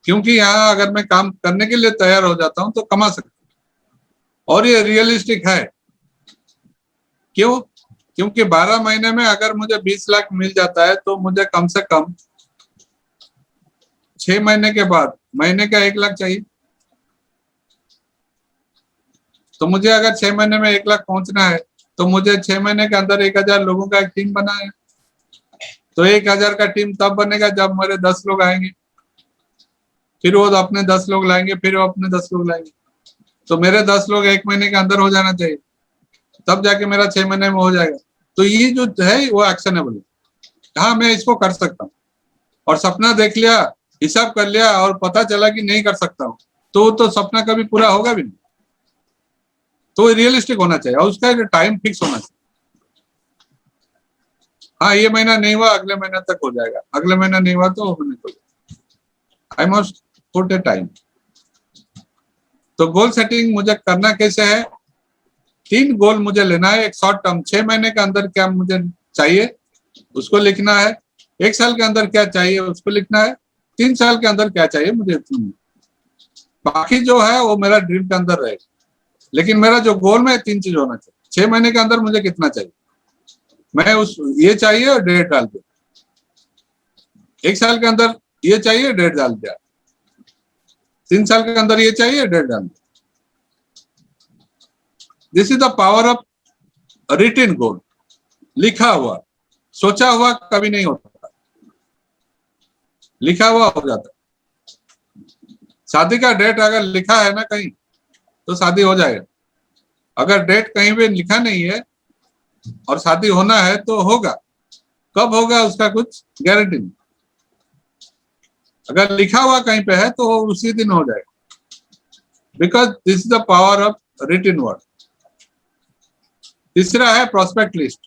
क्योंकि यहाँ अगर मैं काम करने के लिए तैयार हो जाता हूं तो कमा सकता हूं, और ये रियलिस्टिक है। क्यों? क्योंकि 12 महीने में अगर मुझे 20 लाख मिल जाता है, तो मुझे कम से कम 6 महीने के बाद महीने का 1 लाख चाहिए। तो मुझे अगर 6 महीने में 1 लाख पहुंचना है, तो मुझे 6 महीने के अंदर 1000 लोगों का एक टीम बना है। तो 1000 का टीम तब बनेगा जब मेरे 10 लोग आएंगे, फिर वो अपने 10 लोग लाएंगे, फिर वो अपने 10 लोग लाएंगे। तो मेरे 10 लोग 1 महीने के अंदर हो जाना चाहिए, तब जाके मेरा 6 महीने में हो जाएगा। तो ये जो है वो एक्शनेबल है। हाँ, मैं इसको कर सकता हूँ, और सपना देख लिया, हिसाब कर लिया, और पता चला कि नहीं कर सकता हूँ, तो सपना कभी पूरा होगा भी नहीं। तो रियलिस्टिक होना चाहिए, और उसका टाइम फिक्स होना चाहिए। हाँ, ये महीना नहीं हुआ, अगले महीने तक हो जाएगा, अगले महीना नहीं हुआ तो होने दो। I must put A time. तो गोल सेटिंग मुझे करना कैसे है? 3 गोल मुझे लेना है। एक शॉर्ट टर्म, 6 महीने के अंदर क्या मुझे चाहिए उसको लिखना है। 1 साल के अंदर क्या चाहिए उसको लिखना है। 3 साल के अंदर क्या चाहिए मुझे, बाकी जो है वो मेरा ड्रीम के अंदर रहेगा। लेकिन मेरा जो गोल में 3 चीज होना चाहिए। 6 महीने के अंदर मुझे कितना चाहिए, मैं उस ये चाहिए और डेट डाल दिया। 1 साल के अंदर ये चाहिए, डेट डाल दिया। 3 साल के अंदर ये चाहिए, डेट डाल दिया। This is the power of written goal. लिखा हुआ, सोचा हुआ कभी नहीं होता, लिखा हुआ हो जाता। शादी का डेट अगर लिखा है ना कहीं, तो शादी हो जाएगा। अगर डेट कहीं भी लिखा नहीं है और शादी होना है तो होगा। कब होगा उसका कुछ गारंटी नहीं। अगर लिखा हुआ कहीं पे है तो उसी दिन हो जाएगा, because this is the power of written word. तीसरा है प्रोस्पेक्ट लिस्ट।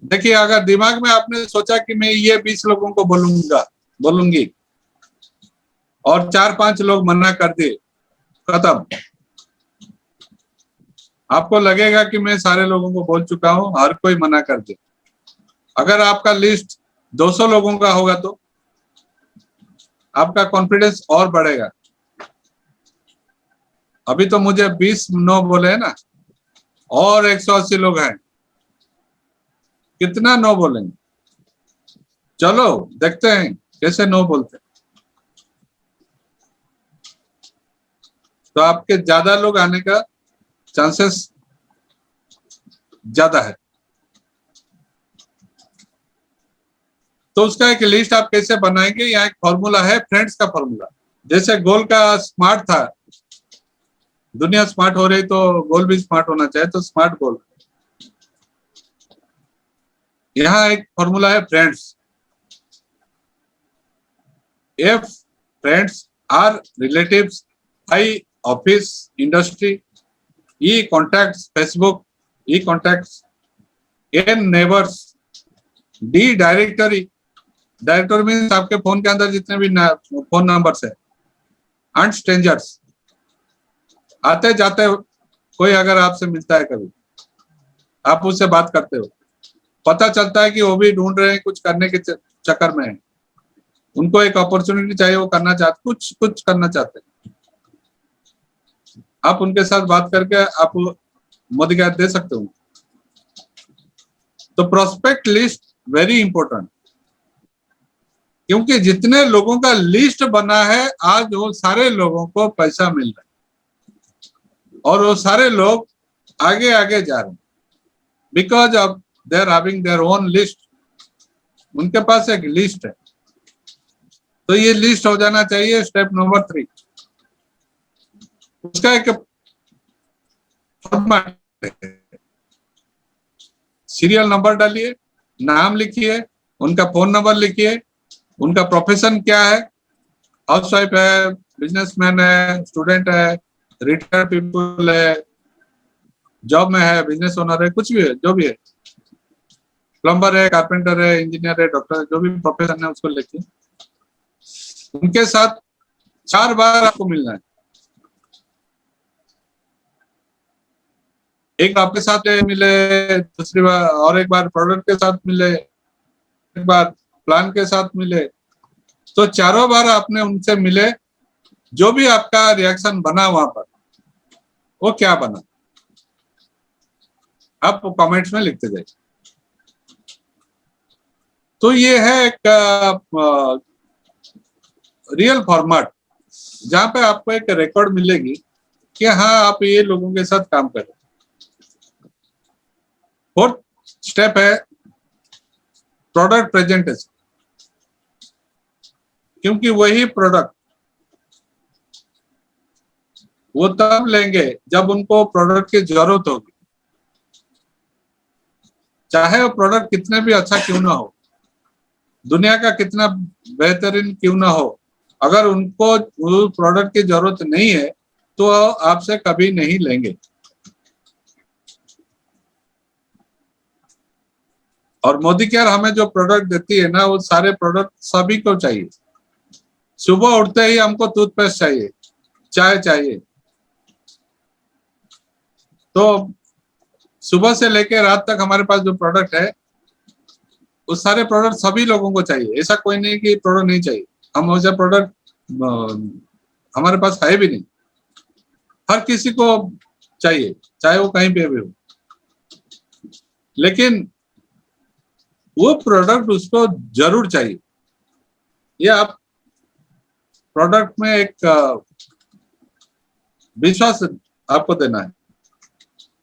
देखिए, अगर दिमाग में आपने सोचा कि मैं ये 20 लोगों को बोलूंगी, और 4-5 लोग मना कर दिए, खत्म। आपको लगेगा कि मैं सारे लोगों को बोल चुका हूं, हर कोई मना कर दे। अगर आपका लिस्ट 200 लोगों का होगा तो आपका कॉन्फिडेंस और बढ़ेगा। अभी तो मुझे 20 नो बोले हैं ना, और 180 लोग हैं, कितना नो बोलेंगे? चलो देखते हैं कैसे नो बोलते हैं। तो आपके ज्यादा लोग आने का चांसेस ज्यादा है। तो उसका एक लिस्ट आप कैसे बनाएंगे, यहाँ एक फॉर्मूला है, फ्रेंड्स का फॉर्मूला। जैसे गोल का स्मार्ट था, दुनिया स्मार्ट हो रही तो गोल भी स्मार्ट होना चाहिए, तो स्मार्ट गोल। यहाँ एक फॉर्मूला है friends. If friends are relatives, I office, industry, E contacts, Facebook, E contacts, N neighbors, D directory, directory means आपके फोन के अंदर जितने भी फोन नंबर्स है, एंड स्ट्रेंजर्स, आते जाते कोई अगर आपसे मिलता है कभी, आप उससे बात करते हो, पता चलता है कि वो भी ढूंढ रहे हैं, कुछ करने के चक्कर में है, उनको एक अपॉर्चुनिटी चाहिए, वो करना चाहते, कुछ करना चाहते हैं, आप उनके साथ बात करके आप मदद दे सकते हो। तो प्रोस्पेक्ट लिस्ट वेरी इंपॉर्टेंट, क्योंकि जितने लोगों का लिस्ट बना है आज वो सारे लोगों को पैसा मिल रहा है और वो सारे लोग आगे आगे जा रहे हैं, because of they are having their own list, उनके पास एक लिस्ट है। तो ये लिस्ट हो जाना चाहिए स्टेप नंबर 3। उसका एक फॉर्मेट है, सीरियल नंबर डालिए, नाम लिखिए, उनका फोन नंबर लिखिए, उनका प्रोफेशन क्या है, हाउसवाइफ है, बिजनेसमैन है, स्टूडेंट है, रिटायर्ड पीपल है, जॉब में है, बिजनेस ओनर है, कुछ भी है, जो भी है, प्लम्बर है, कारपेंटर है, इंजीनियर है, डॉक्टर है, जो भी प्रोफेशन है उसको लिखिए। उनके साथ 4 बार आपको मिलना है। एक आपके साथ मिले, दूसरी बार और एक बार प्रोडक्ट के साथ मिले, एक बार प्लान के साथ मिले, तो चारों बार आपने उनसे मिले, जो भी आपका रिएक्शन बना वहां पर, वो क्या बना, आप कमेंट्स में लिखते जाइए। तो ये है एक रियल फॉर्मेट, जहां पे आपको एक रिकॉर्ड मिलेगी कि हाँ आप ये लोगों के साथ काम करें। 4th स्टेप है प्रोडक्ट प्रेजेंटेशन, क्योंकि वही प्रोडक्ट वो तब लेंगे जब उनको प्रोडक्ट की जरूरत होगी, चाहे वो प्रोडक्ट कितने भी अच्छा क्यों ना हो, दुनिया का कितना बेहतरीन क्यों ना हो, अगर उनको वो प्रोडक्ट की जरूरत नहीं है तो आपसे कभी नहीं लेंगे। और मोदी केयर हमें जो प्रोडक्ट देती है ना, वो सारे प्रोडक्ट सभी को चाहिए। सुबह उठते ही हमको टूथपेस्ट चाहिए, चाय चाहिए, तो सुबह से लेकर रात तक हमारे पास जो प्रोडक्ट है, वो सारे प्रोडक्ट सभी लोगों को चाहिए। ऐसा कोई नहीं कि प्रोडक्ट नहीं चाहिए, हम वैसे प्रोडक्ट हमारे पास है भी नहीं, हर किसी को चाहिए, चाहे वो कहीं पे भी हो, लेकिन वो प्रोडक्ट उसको जरूर चाहिए। ये आप प्रोडक्ट में एक विश्वास आपको देना है।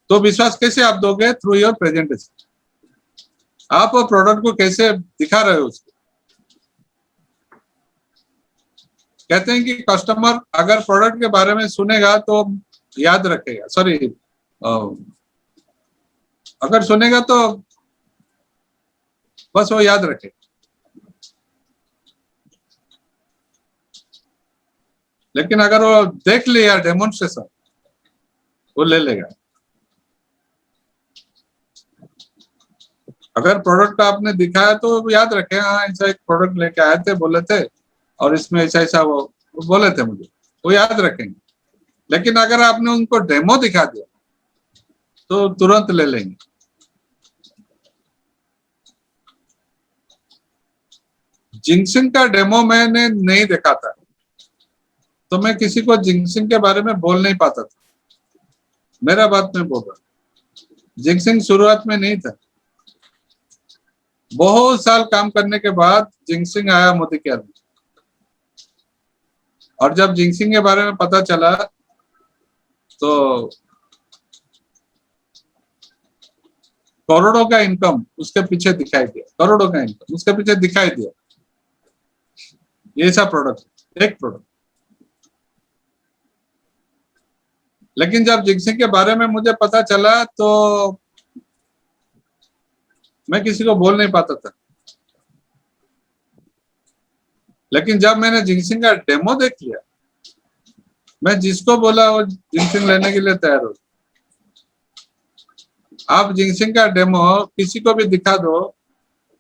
तो विश्वास कैसे आप दोगे? Through your presentation. आप प्रोडक्ट को कैसे दिखा रहे हो उसको। कहते हैं कि कस्टमर अगर प्रोडक्ट के बारे में सुनेगा तो याद रखेगा, सॉरी अगर सुनेगा तो बस वो याद रखे, लेकिन अगर वो देख लिया डेमोन्स्ट्रेशन, वो ले लेगा। अगर प्रोडक्ट आपने दिखाया तो याद रखे, हाँ ऐसा एक प्रोडक्ट लेके आए थे, बोले थे, और इसमें ऐसा ऐसा वो बोले थे मुझे, वो याद रखेंगे। लेकिन अगर आपने उनको डेमो दिखा दिया तो तुरंत ले लेंगे। जिंक्सिंग का डेमो मैंने नहीं देखा था, तो मैं किसी को जिंक्सिंग के बारे में बोल नहीं पाता था। मेरा बात मैं बोल रहा, जिंक्सिंग शुरुआत में नहीं था। बहुत साल काम करने के बाद जिंक्सिंग आया मोदी केयर में, और जब जिंक्सिंग के बारे में पता चला तो करोड़ों का इनकम उसके पीछे दिखाई दिया, करोड़ों का इनकम उसके पीछे दिखाई दिया। ये ऐसा प्रोडक्ट, एक प्रोडक्ट। लेकिन जब जिंक्सिंग के बारे में मुझे पता चला तो मैं किसी को बोल नहीं पाता था, लेकिन जब मैंने जिंक्सिंग का डेमो देख लिया, मैं जिसको बोला वो जिंक्सिंग लेने के लिए तैयार हो। आप जिंक्सिंग का डेमो किसी को भी दिखा दो,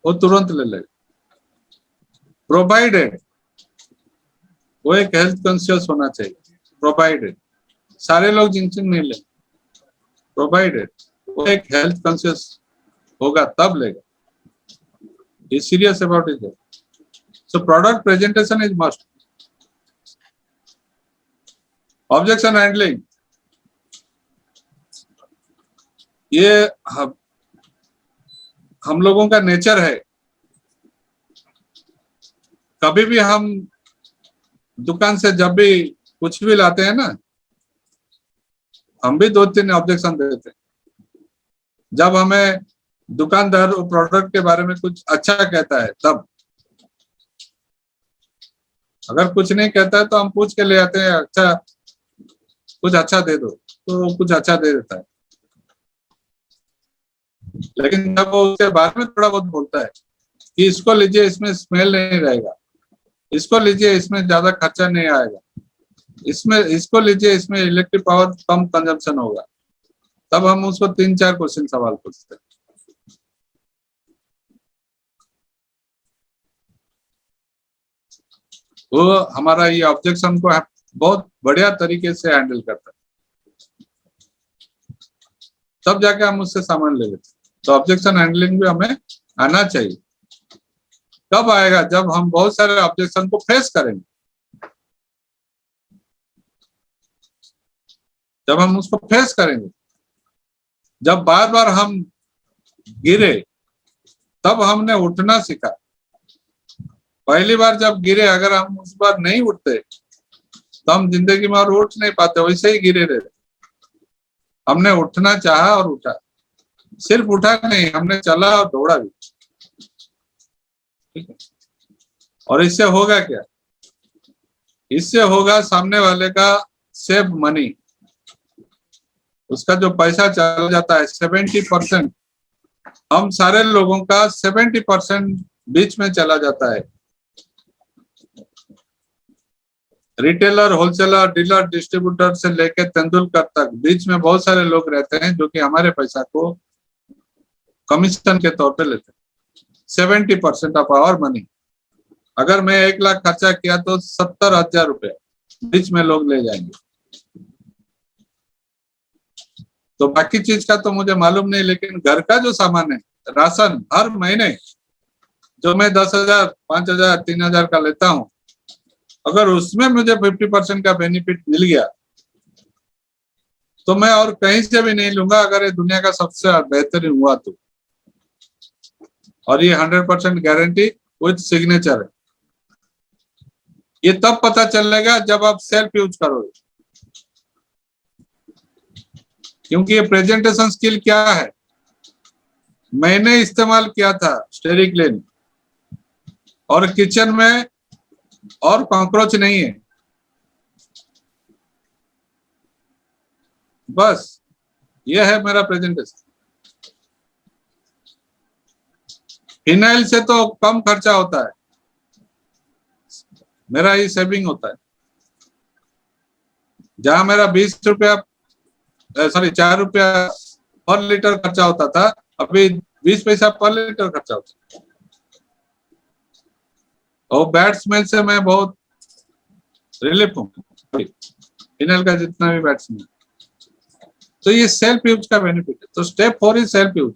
वो तुरंत ले लेगा, प्रोवाइडेड वो एक हेल्थ कॉन्शियस होना चाहिए। प्रोवाइडेड सारे लोग जिंक्सिंग नहीं ले, प्रोवाइडेड वो एक हेल्थ कॉन्शियस होगा तब लेगा, is serious about it. So product presentation is must. Objection handling, ये हम लोगों का नेचर है। कभी भी हम दुकान से जब भी कुछ भी लाते हैं ना, हम भी 2-3 ऑब्जेक्शन देते हैं। जब हमें दुकानदार प्रोडक्ट के बारे में कुछ अच्छा कहता है तब, अगर कुछ नहीं कहता है तो हम पूछ के ले आते हैं, अच्छा कुछ अच्छा दे दो, तो कुछ अच्छा दे देता है। लेकिन जब वो उसके बारे में थोड़ा बहुत बोलता है कि इसको लीजिए, इसमें स्मेल नहीं रहेगा, इसको लीजिए, इसमें ज्यादा खर्चा नहीं आएगा, इसमें इसको लीजिए, इसमें इलेक्ट्रिक पावर कम कंजम्पशन होगा, तब हम उसको 3-4 क्वेश्चन सवाल पूछते हैं। वो हमारा ये ऑब्जेक्शन को बहुत बढ़िया तरीके से हैंडल करता है, तब जाके हम उससे सामान ले लेते हैं। तो ऑब्जेक्शन हैंडलिंग भी हमें आना चाहिए। कब आएगा? जब हम बहुत सारे ऑब्जेक्शन को फेस करेंगे, जब हम उसको फेस करेंगे, जब बार बार हम गिरे तब हमने उठना सीखा। पहली बार जब गिरे, अगर हम उस बार नहीं उठते तो हम जिंदगी में और उठ नहीं पाते, वैसे ही गिरे रहते। हमने उठना चाहा और उठा, सिर्फ उठा नहीं, हमने चला और दौड़ा भी। ठीक है, और इससे होगा क्या? इससे होगा सामने वाले का सेव मनी, उसका जो पैसा चला जाता है 70%, हम सारे लोगों का 70% बीच में चला जाता है। रिटेलर, होलसेलर, डीलर, डिस्ट्रीब्यूटर से लेकर तेंदुलकर तक बीच में बहुत सारे लोग रहते हैं जो कि हमारे पैसा को कमीशन के तौर पे लेते हैं। 70% ऑफ आवर मनी। अगर मैं 1 लाख खर्चा किया तो 70,000 रुपए बीच में लोग ले जाएंगे। तो बाकी चीज का तो मुझे मालूम नहीं, लेकिन घर का जो सामान है, राशन, हर महीने जो मैं 10,000, 5,000, 3,000 का लेता हूँ, अगर उसमें मुझे 50% का बेनिफिट मिल गया तो मैं और कहीं से भी नहीं लूंगा, अगर ये दुनिया का सबसे बेहतरीन हुआ तो। और ये 100% गारंटी विद सिग्नेचर है। ये तब पता चलेगा जब आप सेल्फ यूज करोगे, क्योंकि ये प्रेजेंटेशन स्किल क्या है, मैंने इस्तेमाल किया था स्टेरिक्लिन, और किचन में और कॉकरोच नहीं है, बस ये है मेरा प्रेजेंटेशन। फिनाइल से तो कम खर्चा होता है, मेरा ही सेविंग होता है। जहां मेरा 20 रुपया, सॉरी 4 रुपया पर लीटर खर्चा होता था, अभी 20 पैसा पर लीटर खर्चा होता है। और बैड स्मेल से मैं बहुत रिलीफ हूँ, फिनाइल का जितना भी बैड स्मेल। तो ये सेल्फ यूज का बेनिफिट है। तो स्टेप 4 इज सेल्फ यूज।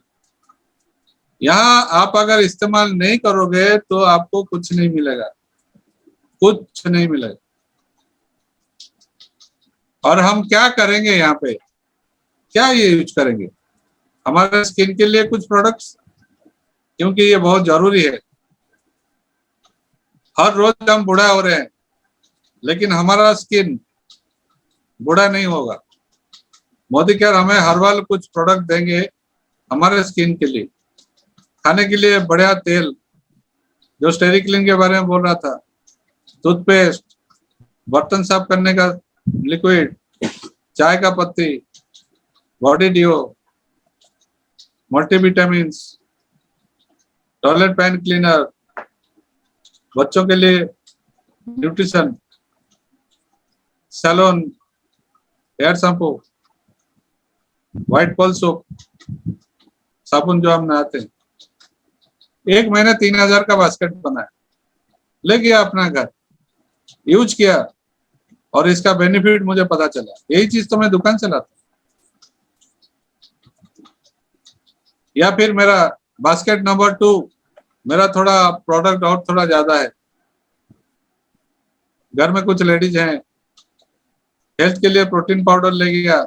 यहाँ आप अगर इस्तेमाल नहीं करोगे तो आपको कुछ नहीं मिलेगा, कुछ नहीं मिलेगा। और हम क्या करेंगे यहाँ पे, क्या ये यूज करेंगे? हमारे स्किन के लिए कुछ प्रोडक्ट्स, क्योंकि ये बहुत जरूरी है। हर रोज हम बूढ़ा हो रहे हैं, लेकिन हमारा स्किन बूढ़ा नहीं होगा। मोदी केयर हमें हर बार कुछ प्रोडक्ट देंगे हमारे स्किन के लिए, खाने के लिए बढ़िया तेल, जो स्टेरिक्लीन के बारे में बोल रहा था, टूथपेस्ट, बर्तन साफ करने का लिक्विड, चाय का पत्ती, body deo, multivitamin, toilet pan cleaner, बच्चों के लिए nutrition, salon, hair shampoo, white पॉल सोप, साबुन जो हम नहाते हैं। 1 महीने 3000 का बास्केट बनाया, ले गया अपना घर, यूज किया और इसका बेनिफिट मुझे पता चला। यही चीज तो मैं दुकान चलाता। या फिर मेरा बास्केट नंबर 2, मेरा थोड़ा प्रोडक्ट और थोड़ा ज्यादा है। घर में कुछ लेडीज हैं, हेल्थ के लिए प्रोटीन पाउडर ले गया,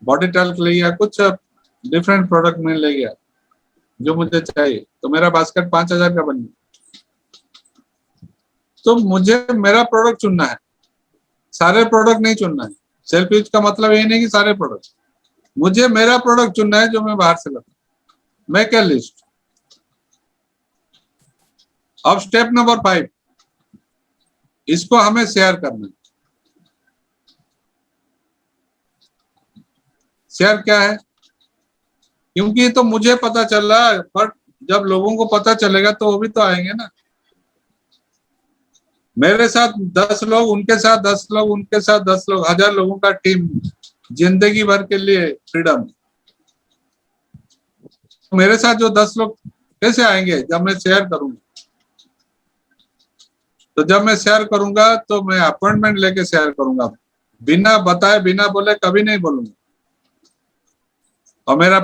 बॉडी टल्क ले गया, कुछ डिफरेंट प्रोडक्ट में ले गया जो मुझे चाहिए, तो मेरा बास्केट 5000 का बन गया। तो मुझे मेरा प्रोडक्ट चुनना है, सारे प्रोडक्ट नहीं चुनना है। सेल्फ यूज का मतलब ये नहीं कि सारे प्रोडक्ट, मुझे मेरा प्रोडक्ट चुनना है जो मैं बाहर से लाता हूं। मैं क्या लिस्ट। अब स्टेप नंबर 5, इसको हमें शेयर करना है। शेयर क्या है? क्योंकि तो मुझे पता चल रहा है, बट जब लोगों को पता चलेगा तो वो भी तो आएंगे ना। मेरे साथ 10 लोग, उनके साथ 10 लोग, उनके साथ 10 लोग, 1000 लोगों का टीम, जिंदगी भर के लिए फ्रीडम। मेरे साथ जो 10 लोग कैसे आएंगे? जब मैं शेयर करूंगा। तो जब मैं शेयर करूंगा तो मैं अपॉइंटमेंट लेके शेयर करूंगा, बिना बताए बिना बोले कभी नहीं बोलूंगा। और मेरा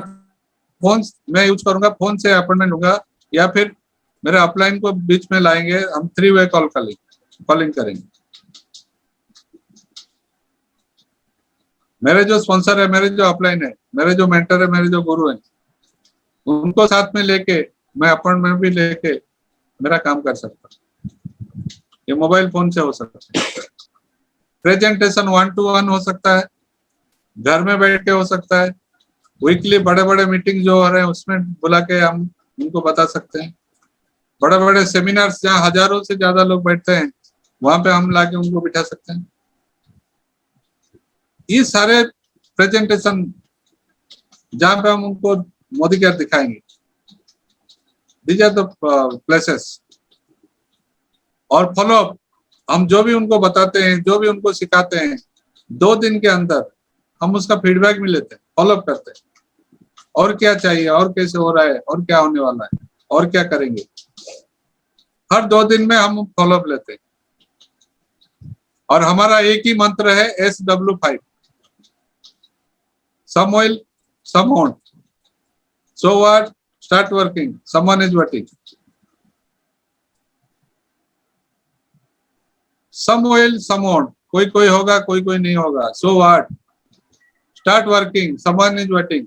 फोन मैं यूज करूंगा, फोन से अपॉइंटमेंट लूंगा, या फिर मेरे अपलाइन को बीच में लाएंगे, हम 3 वे कॉलिंग करेंगे। मेरे जो स्पॉन्सर है, मेरे जो अपलाइन है, मेरे जो मेंटर है, मेरे जो गुरु है, उनको साथ में लेके मैं अपॉइंटमेंट भी लेके मेरा काम कर सकता हूँ। ये मोबाइल फोन से हो सकता है। प्रेजेंटेशन 1 to 1 हो सकता है, घर में बैठ के हो सकता है, वीकली बड़े बड़े मीटिंग जो हो रहे हैं उसमें बुला के हम उनको बता सकते हैं। बड़े बड़े सेमिनार्स जहाँ हजारों से ज्यादा लोग बैठते हैं, वहां पे हम लाके उनको बिठा सकते हैं। ये सारे प्रेजेंटेशन जहाँ पे हम उनको मोदी केयर दिखाएंगे, दीज आर द प्लेसेस। और फॉलोअप, हम जो भी उनको बताते हैं, जो भी उनको सिखाते हैं, 2 दिन के अंदर हम उसका फीडबैक भी लेते हैं, फॉलोअप करते हैं, और क्या चाहिए, और कैसे हो रहा है, और क्या होने वाला है, और क्या करेंगे। हर 2 दिन में हम फॉलोअप लेते हैं। और हमारा एक ही मंत्र है, SW5, some will, some won't, so what, start working, someone is waiting. Some will, some won't, कोई कोई होगा, कोई कोई नहीं होगा। So what, start working, someone is waiting,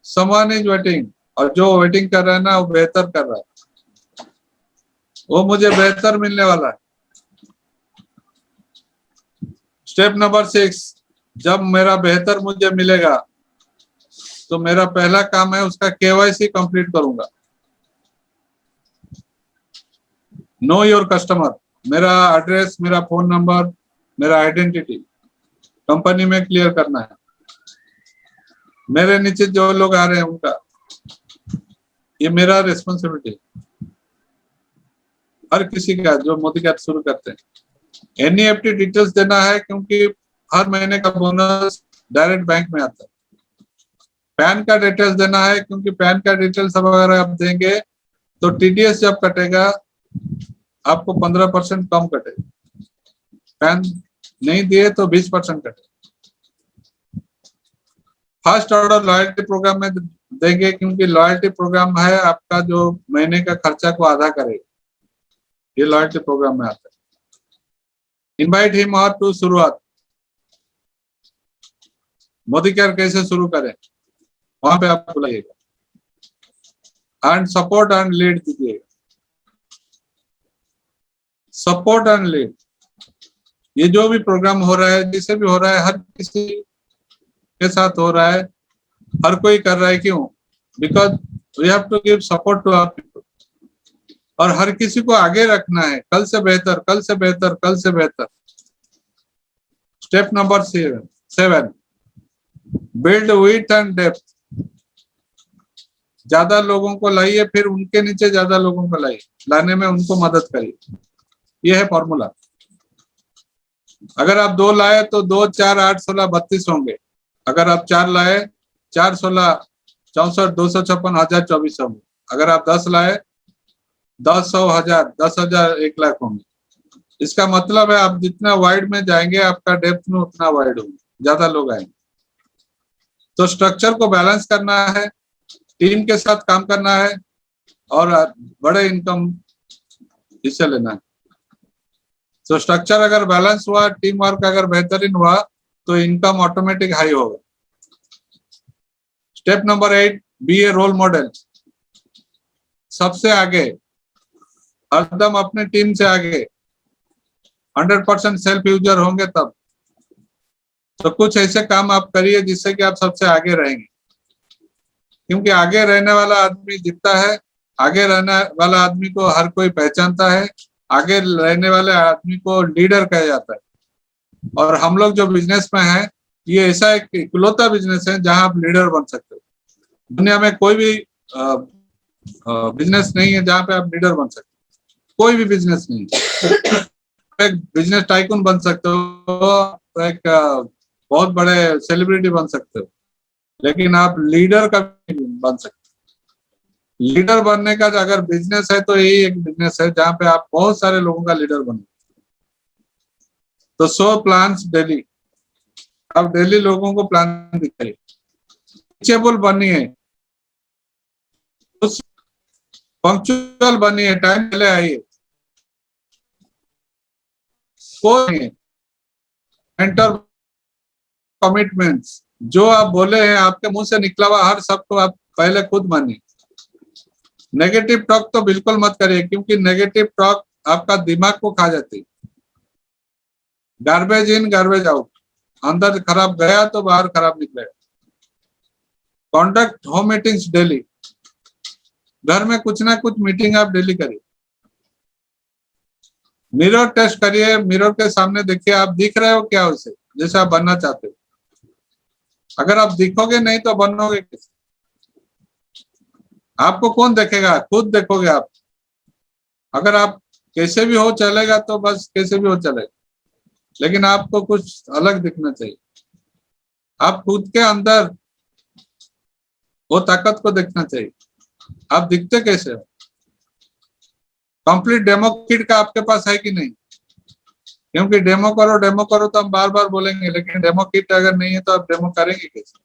someone is waiting. और जो वेटिंग कर रहा है ना, वो बेहतर कर रहा है, वो मुझे बेहतर मिलने वाला है। स्टेप नंबर 6, जब मेरा बेहतर मुझे मिलेगा तो मेरा पहला काम है उसका KYC कंप्लीट करूंगा। नो योर कस्टमर, मेरा एड्रेस, मेरा फोन नंबर, मेरा आइडेंटिटी कंपनी में क्लियर करना है। मेरे नीचे जो लोग आ रहे हैं उनका, ये मेरा रिस्पॉन्सिबिलिटी है, हर किसी का जो मोदी केयर शुरू करते हैं। NEFT डिटेल्स देना है, क्योंकि हर महीने का बोनस डायरेक्ट बैंक में आता है। पैन का डिटेल्स देना है, क्योंकि पैन का डिटेल्स अगर आप देंगे तो TDS जब कटेगा आपको 15% कम कटेगा, पैन नहीं दिए तो 20% कटेगा। फर्स्ट ऑर्डर लॉयल्टी प्रोग्राम में देंगे, क्योंकि लॉयल्टी प्रोग्राम है आपका जो महीने का खर्चा को आधा करेगा, ये लॉयल्टी प्रोग्राम में आता है। इनवाइट हिम और टू शुरुआत, मोदी केयर कैसे शुरू करें, वहां पे आप बुलाइएगा। एंड सपोर्ट एंड लीड दीजिएगा, सपोर्ट एंड लीड। ये जो भी प्रोग्राम हो रहा है, जिसे भी हो रहा है, हर किसी के साथ हो रहा है, हर कोई कर रहा है। क्यों? Because we have to give support to our people, और हर किसी को आगे रखना है, कल से बेहतर, कल से बेहतर, कल से बेहतर। Step number 7, build width and depth. ज्यादा लोगों को लाइए, फिर उनके नीचे ज्यादा लोगों को लाइए, लाने में उनको मदद करिए। ये है फॉर्मूला। अगर आप 2 लाए तो 2, 4, 8, 16, 32 होंगे। अगर आप 4 लाए, 4, 16, 64, 256, 1024 होंगे। अगर आप 10 लाए, 10, 100, 1000, 10,000, 1,00,000 होंगे। इसका मतलब है आप जितना वाइड में जाएंगे, आपका डेप्थ में उतना वाइड होगा, ज्यादा लोग आएंगे। तो स्ट्रक्चर को बैलेंस करना है, टीम के साथ काम करना है, और बड़े इनकम हिस्से लेना है। तो स्ट्रक्चर अगर बैलेंस हुआ, टीम वर्क अगर बेहतरीन हुआ, तो इनकम ऑटोमेटिक हाई होगा। स्टेप नंबर 8, बी ए रोल मॉडल। सबसे आगे, हरदम अपने टीम से आगे, 100% सेल्फ यूजर होंगे तब। तो कुछ ऐसे काम आप करिए जिससे कि आप सबसे आगे रहेंगे, क्योंकि आगे रहने वाला आदमी जीतता है। आगे रहने वाला आदमी को हर कोई पहचानता है। आगे रहने वाले आदमी को लीडर कहा जाता है। और हम लोग जो बिजनेस में हैं, ये ऐसा एक इकलौता बिजनेस है जहां आप लीडर बन सकते हो। दुनिया में कोई भी बिजनेस नहीं है जहां पे आप लीडर बन सकते हो। कोई भी बिजनेस नहीं है। एक बिजनेस टाइकून बन सकते हो, एक बहुत बड़े सेलिब्रिटी बन सकते हो, लेकिन आप लीडर का बन सकते हो। लीडर बनने का अगर बिजनेस है तो यही एक बिजनेस है जहां पे आप बहुत सारे लोगों का लीडर बनो। तो 100 प्लान्स डेली, आप डेली लोगों को प्लान दिखाइए। रीचेबल बनिए, पंक्चुअल बनिए, टाइम पहले आइए। कोई मेंटर कमिटमेंट्स, जो आप बोले हैं, आपके मुंह से निकला हुआ हर शब्द को आप पहले खुद मानिए। नेगेटिव टॉक तो बिल्कुल मत करिए, क्योंकि नेगेटिव टॉक आपका दिमाग को खा जाती है। गार्बेज इन गार्बेज आउट, अंदर खराब गया तो बाहर खराब निकलेगा। कॉन्डक्ट होम मीटिंग्स डेली, घर में कुछ ना कुछ मीटिंग आप डेली करिए। मिरर टेस्ट करिए, मिरर के सामने देखिए आप दिख रहे हो क्या उसे, जैसे आप बनना चाहते हो। अगर आप दिखोगे नहीं तो बनोगे कैसे? आपको कौन देखेगा? खुद देखोगे आप। अगर आप कैसे भी हो चलेगा तो बस कैसे भी हो चलेगा, लेकिन आपको कुछ अलग दिखना चाहिए। आप खुद के अंदर वो ताकत को देखना चाहिए। आप दिखते कैसे हो? कंप्लीट डेमो किट का आपके पास है कि नहीं? क्योंकि डेमो करो तो हम बार बार बोलेंगे, लेकिन डेमो किट अगर नहीं है तो आप डेमो करेंगे कैसे?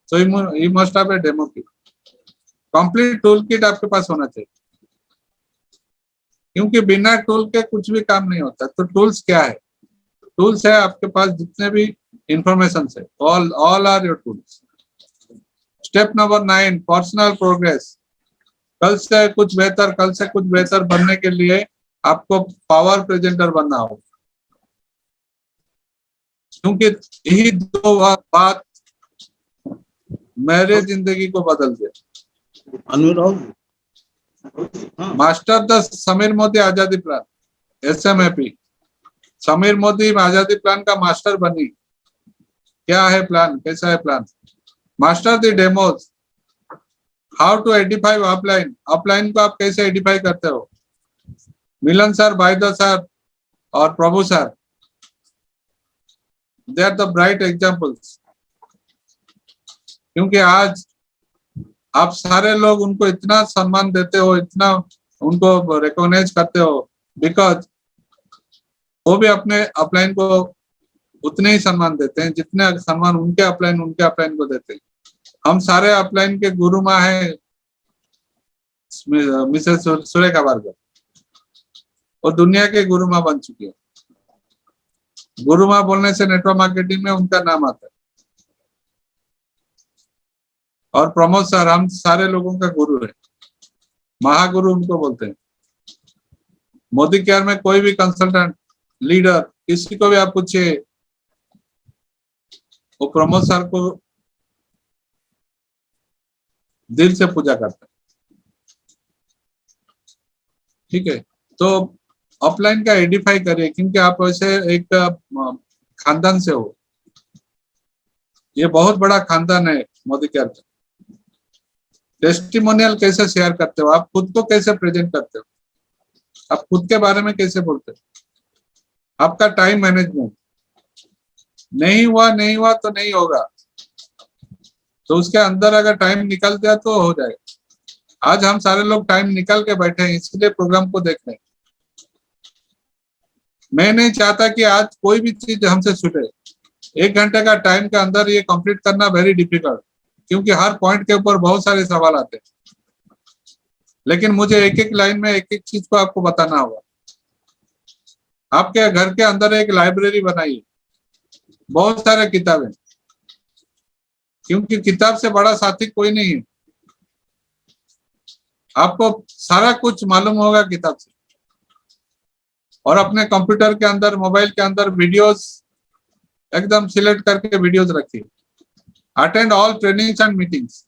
So you must have a demo kit. Complete tool kit आपके पास होना चाहिए, क्योंकि बिना टूल के कुछ भी काम नहीं होता। तो टूल्स क्या है? टूल्स है आपके पास जितने भी इंफॉर्मेशन है, all are your tools. Step number 9, personal progress. कल से कुछ बेहतर बनने के लिए आपको पावर प्रेजेंटर बनना होगा, क्योंकि यही 2 बात मेरे जिंदगी को बदल दिया। मास्टर द समीर मोदी आजादी प्लान, SMAP। समीर मोदी आजादी प्लान का मास्टर बनी। क्या है प्लान? कैसा है plan? Master the demos, how to edify upline. Upline को आप कैसे एडिफाई करते हो? मिलन सर, बाइदो सर और Prabhu sir, they are the bright examples. क्योंकि आज आप सारे लोग उनको इतना सम्मान देते हो, इतना उनको रिकॉग्नाइज करते हो, बिकॉज वो भी अपने अपलाइन को उतने ही सम्मान देते हैं जितने सम्मान उनके अपलाइन को देते हैं। हम सारे अपलाइन के गुरु माँ है मिसेस सुरेखा भार्गव, और दुनिया के गुरु माँ बन चुकी है। गुरु माँ बोलने से नेटवर्क मार्केटिंग में उनका नाम आता है। और प्रमोद सर हम सारे लोगों का गुरु है। महागुरु उनको बोलते हैं। मोदी केयर में कोई भी कंसल्टेंट, लीडर, किसी को भी आप पूछिए, वो प्रमोद सर को दिल से पूजा करते हैं। ठीक है, तो ऑफलाइन का एडिफाई करिए, क्योंकि आप वैसे एक खानदान से हो, ये बहुत बड़ा खानदान है मोदी केयर का। टेस्टिमोनियल कैसे शेयर करते हो, आप खुद को कैसे प्रेजेंट करते हो, आप खुद के बारे में कैसे बोलते हो, आपका टाइम मैनेजमेंट नहीं हुआ तो नहीं होगा, तो उसके अंदर अगर टाइम निकल गया तो हो जाएगा। आज हम सारे लोग टाइम निकल के बैठे हैं, इसलिए प्रोग्राम को देख रहे हैं। मैं नहीं चाहता कि आज कोई भी चीज हमसे छूटे। 1 घंटे का टाइम के अंदर ये कंप्लीट करना वेरी डिफिकल्ट, क्योंकि हर पॉइंट के ऊपर बहुत सारे सवाल आते हैं। लेकिन मुझे एक एक लाइन में एक एक चीज को आपको बताना होगा। आपके घर के अंदर एक लाइब्रेरी बनाइए, बहुत सारे किताबें, क्योंकि किताब से बड़ा साथी कोई नहीं है। आपको सारा कुछ मालूम होगा किताब से। और अपने कंप्यूटर के अंदर, मोबाइल के अंदर वीडियोस एकदम सिलेक्ट करके वीडियोस रखिए। Attend all trainings and meetings.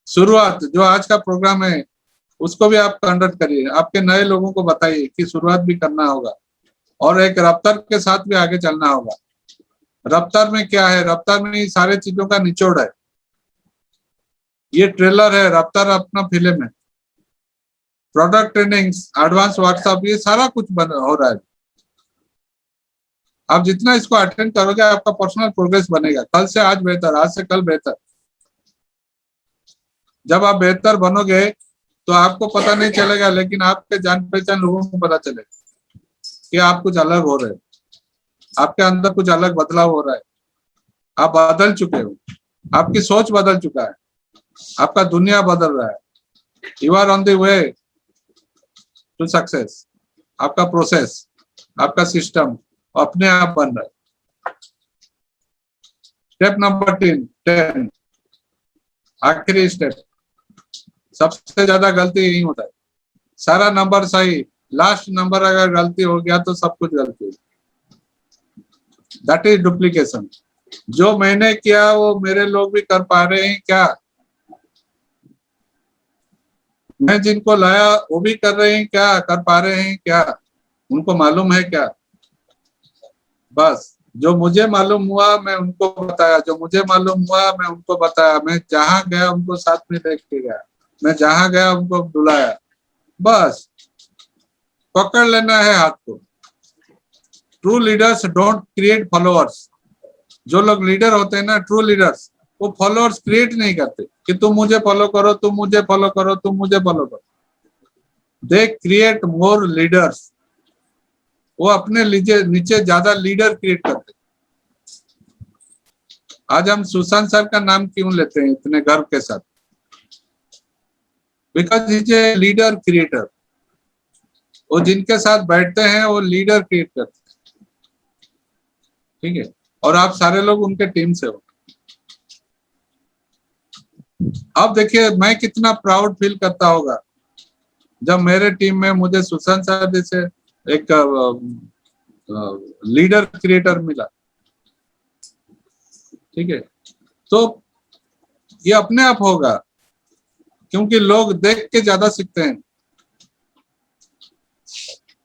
शुरुआत जो आज का प्रोग्राम है उसको भी आप कंडक्ट करिए, आपके नए लोगों को बताइए कि शुरुआत भी करना होगा और एक रफ्तार के साथ भी आगे चलना होगा। रफ्तार में क्या है, रफ्तार में ही सारे चीजों का निचोड़ है। ये ट्रेलर है, रफ्तार अपना फिल्म है। प्रोडक्ट ट्रेनिंग्स, एडवांस व्हाट्सएप, ये सारा कुछ हो रहा है। आप जितना इसको अटेंड करोगे आपका पर्सनल प्रोग्रेस बनेगा। कल से आज बेहतर, आज से कल बेहतर। जब आप बेहतर बनोगे तो आपको पता नहीं चलेगा, लेकिन आपके जान पहचान लोगों को पता चलेगा कि आप कुछ अलग हो रहे हैं, आपके अंदर कुछ अलग बदलाव हो रहा है, आप बदल चुके हो, आपकी सोच बदल चुका है, आपका दुनिया बदल रहा है। You are on the way to success. आपका प्रोसेस, आपका सिस्टम अपने आप बन रहा है। स्टेप नंबर 10, आखिरी स्टेप। सबसे ज्यादा गलती यही होता है। सारा नंबर सही, लास्ट नंबर अगर गलती हो गया तो सब कुछ गलती है। That is duplication. जो मैंने किया वो मेरे लोग भी कर पा रहे हैं क्या? मैं जिनको लाया वो भी कर रहे हैं क्या, कर पा रहे हैं क्या, उनको मालूम है क्या? बस जो मुझे मालूम हुआ मैं उनको बताया, जो मुझे मालूम हुआ मैं उनको बताया। मैं जहां गया उनको साथ में लेके के गया, मैं जहां गया उनको बुलाया। बस पकड़ लेना है हाथ को। True leaders don't create followers. जो लोग लीडर होते हैं ना, ट्रू लीडर्स, वो फॉलोअर्स क्रिएट नहीं करते कि तुम मुझे फॉलो करो, तुम मुझे फॉलो करो, तुम मुझे फॉलो करो। They create more leaders. वो अपने नीचे ज्यादा लीडर क्रिएट करते। आज हम सुशांत सर का नाम क्यों लेते हैं इतने गर्व के साथ? Because is a leader creator. वो जिनके साथ बैठते हैं वो लीडर क्रिएट करते हैं। ठीक है, और आप सारे लोग उनके टीम से हो। अब देखिए मैं कितना प्राउड फील करता होगा जब मेरे टीम में मुझे सुशांत सर जैसे एक लीडर क्रिएटर मिला। ठीक है, तो ये अपने आप होगा, क्योंकि लोग देख के ज्यादा सीखते हैं,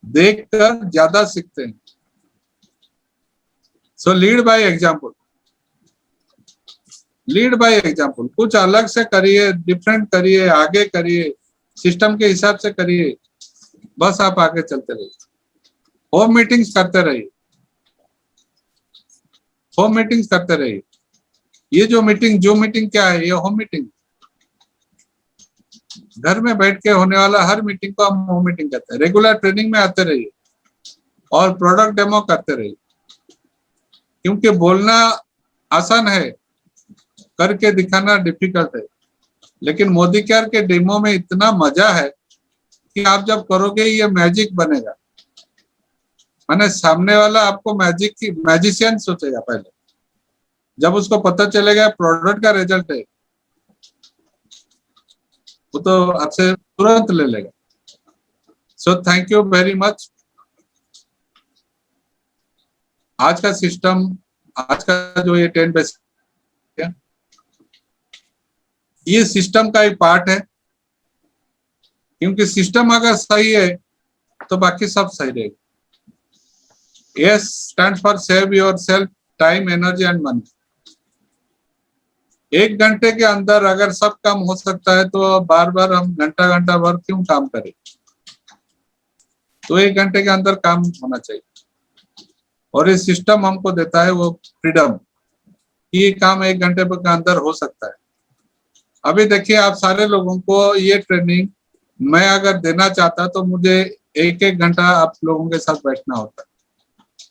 देख कर ज्यादा सीखते हैं। सो lead by example. Lead by example. कुछ अलग से करिए, डिफरेंट करिए, आगे करिए, सिस्टम के हिसाब से करिए। बस आप आगे चलते रहिए। होम मीटिंग्स करते रहिए, होम मीटिंग्स करते रहिए। ये जो मीटिंग क्या है? ये होम मीटिंग। घर में बैठ के होने वाला हर मीटिंग को हम होम मीटिंग कहते हैं। रेगुलर ट्रेनिंग में आते रहिए और प्रोडक्ट डेमो करते रहिए, क्योंकि बोलना आसान है, करके दिखाना डिफिकल्ट है। लेकिन मोदी केयर के डेमो में इतना मजा है कि आप जब करोगे ये मैजिक बनेगा। माने सामने वाला आपको मैजिशियन सोचेगा पहले, जब उसको पता चलेगा प्रोडक्ट का रिजल्ट है। वो तो आपसे तुरंत ले लेगा। So thank you very much. आज का सिस्टम, आज का जो ये 10 बेसिक, ये सिस्टम का एक पार्ट है, क्योंकि सिस्टम अगर सही है तो बाकी सब सही रहेगा। S stands for save yourself time, energy and money। 1 घंटे के अंदर अगर सब काम हो सकता है तो बार बार हम घंटा घंटा भर क्यों काम करें? तो 1 घंटे के अंदर काम होना चाहिए, और ये सिस्टम हमको देता है वो फ्रीडम, ये काम 1 घंटे के अंदर हो सकता है। अभी देखिए, आप सारे लोगों को ये ट्रेनिंग मैं अगर देना चाहता तो मुझे 1-1 घंटा आप लोगों के साथ बैठना होता,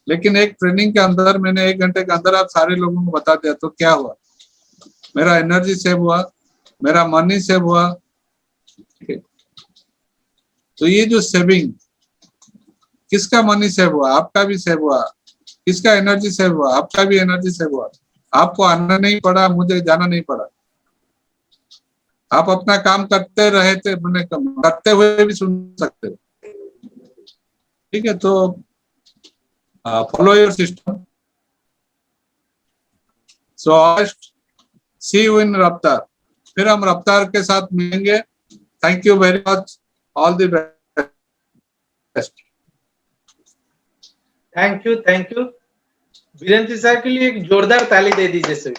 लेकिन एक ट्रेनिंग के अंदर मैंने 1 घंटे के अंदर आप सारे लोगों को बता दिया, तो क्या हुआ? मेरा एनर्जी सेव हुआ, मेरा मनी सेव हुआ। तो ये जो सेविंग, किसका मनी सेव हुआ? आपका भी सेव हुआ। किसका एनर्जी सेव हुआ? आपका भी एनर्जी सेव हुआ। आपको आना नहीं पड़ा, मुझे जाना नहीं पड़ा। आप अपना काम करते रहे थे, मैंने करते हुए भी सुन सकते हो। ठीक है, तो follow your system. So see you in रफ्तार। फिर हम रफ्तार के साथ मिलेंगे। Thank you very much, all the best.
Thank you Virendra sir के लिए एक जोरदार ताली दे दीजिए सर।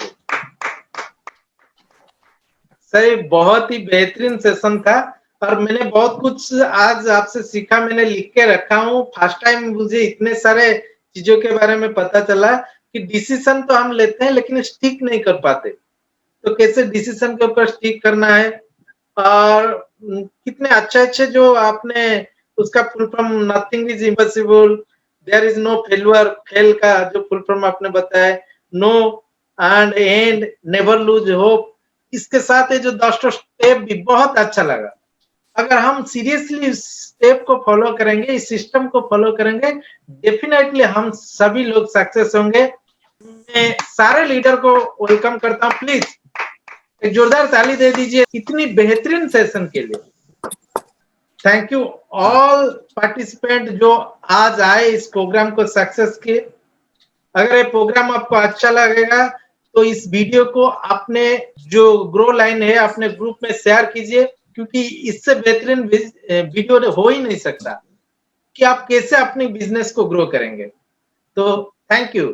सर बहुत ही बेहतरीन सेशन था, और मैंने बहुत कुछ आज आपसे सीखा, मैंने लिख के रखा हूँ। फर्स्ट टाइम मुझे इतने सारे चीजों के बारे में पता चला कि डिसीजन तो हम लेते हैं लेकिन स्टिक नहीं कर पाते, तो कैसे डिसीजन के ऊपर स्टिक करना है। और कितने अच्छे जो आपने उसका full form, nothing is impossible, there is no failure, fail का जो फुल फॉर्म आपने बताया, no end end, never lose hope, इसके साथ ये जो 10 स्टेप भी बहुत अच्छा लगा। अगर हम सीरियसली इस स्टेप को फॉलो करेंगे, इस सिस्टम को फॉलो करेंगे, डेफिनेटली हम सभी लोग सक्सेस होंगे। मैं सारे लीडर को वेलकम करता हूं, प्लीज एक जोरदार ताली दे दीजिए इतनी बेहतरीन सेशन के लिए। थैंक यू ऑल पार्टिसिपेंट जो आज आए इस प्रोग्राम को सक्सेस किए। अगर ये प्रोग्राम आपको अच्छा लगेगा तो इस वीडियो को अपने जो ग्रो लाइन है अपने ग्रुप में शेयर कीजिए, क्योंकि इससे बेहतरीन वीडियो हो ही नहीं सकता कि आप कैसे अपने बिजनेस को ग्रो करेंगे। तो थैंक यू।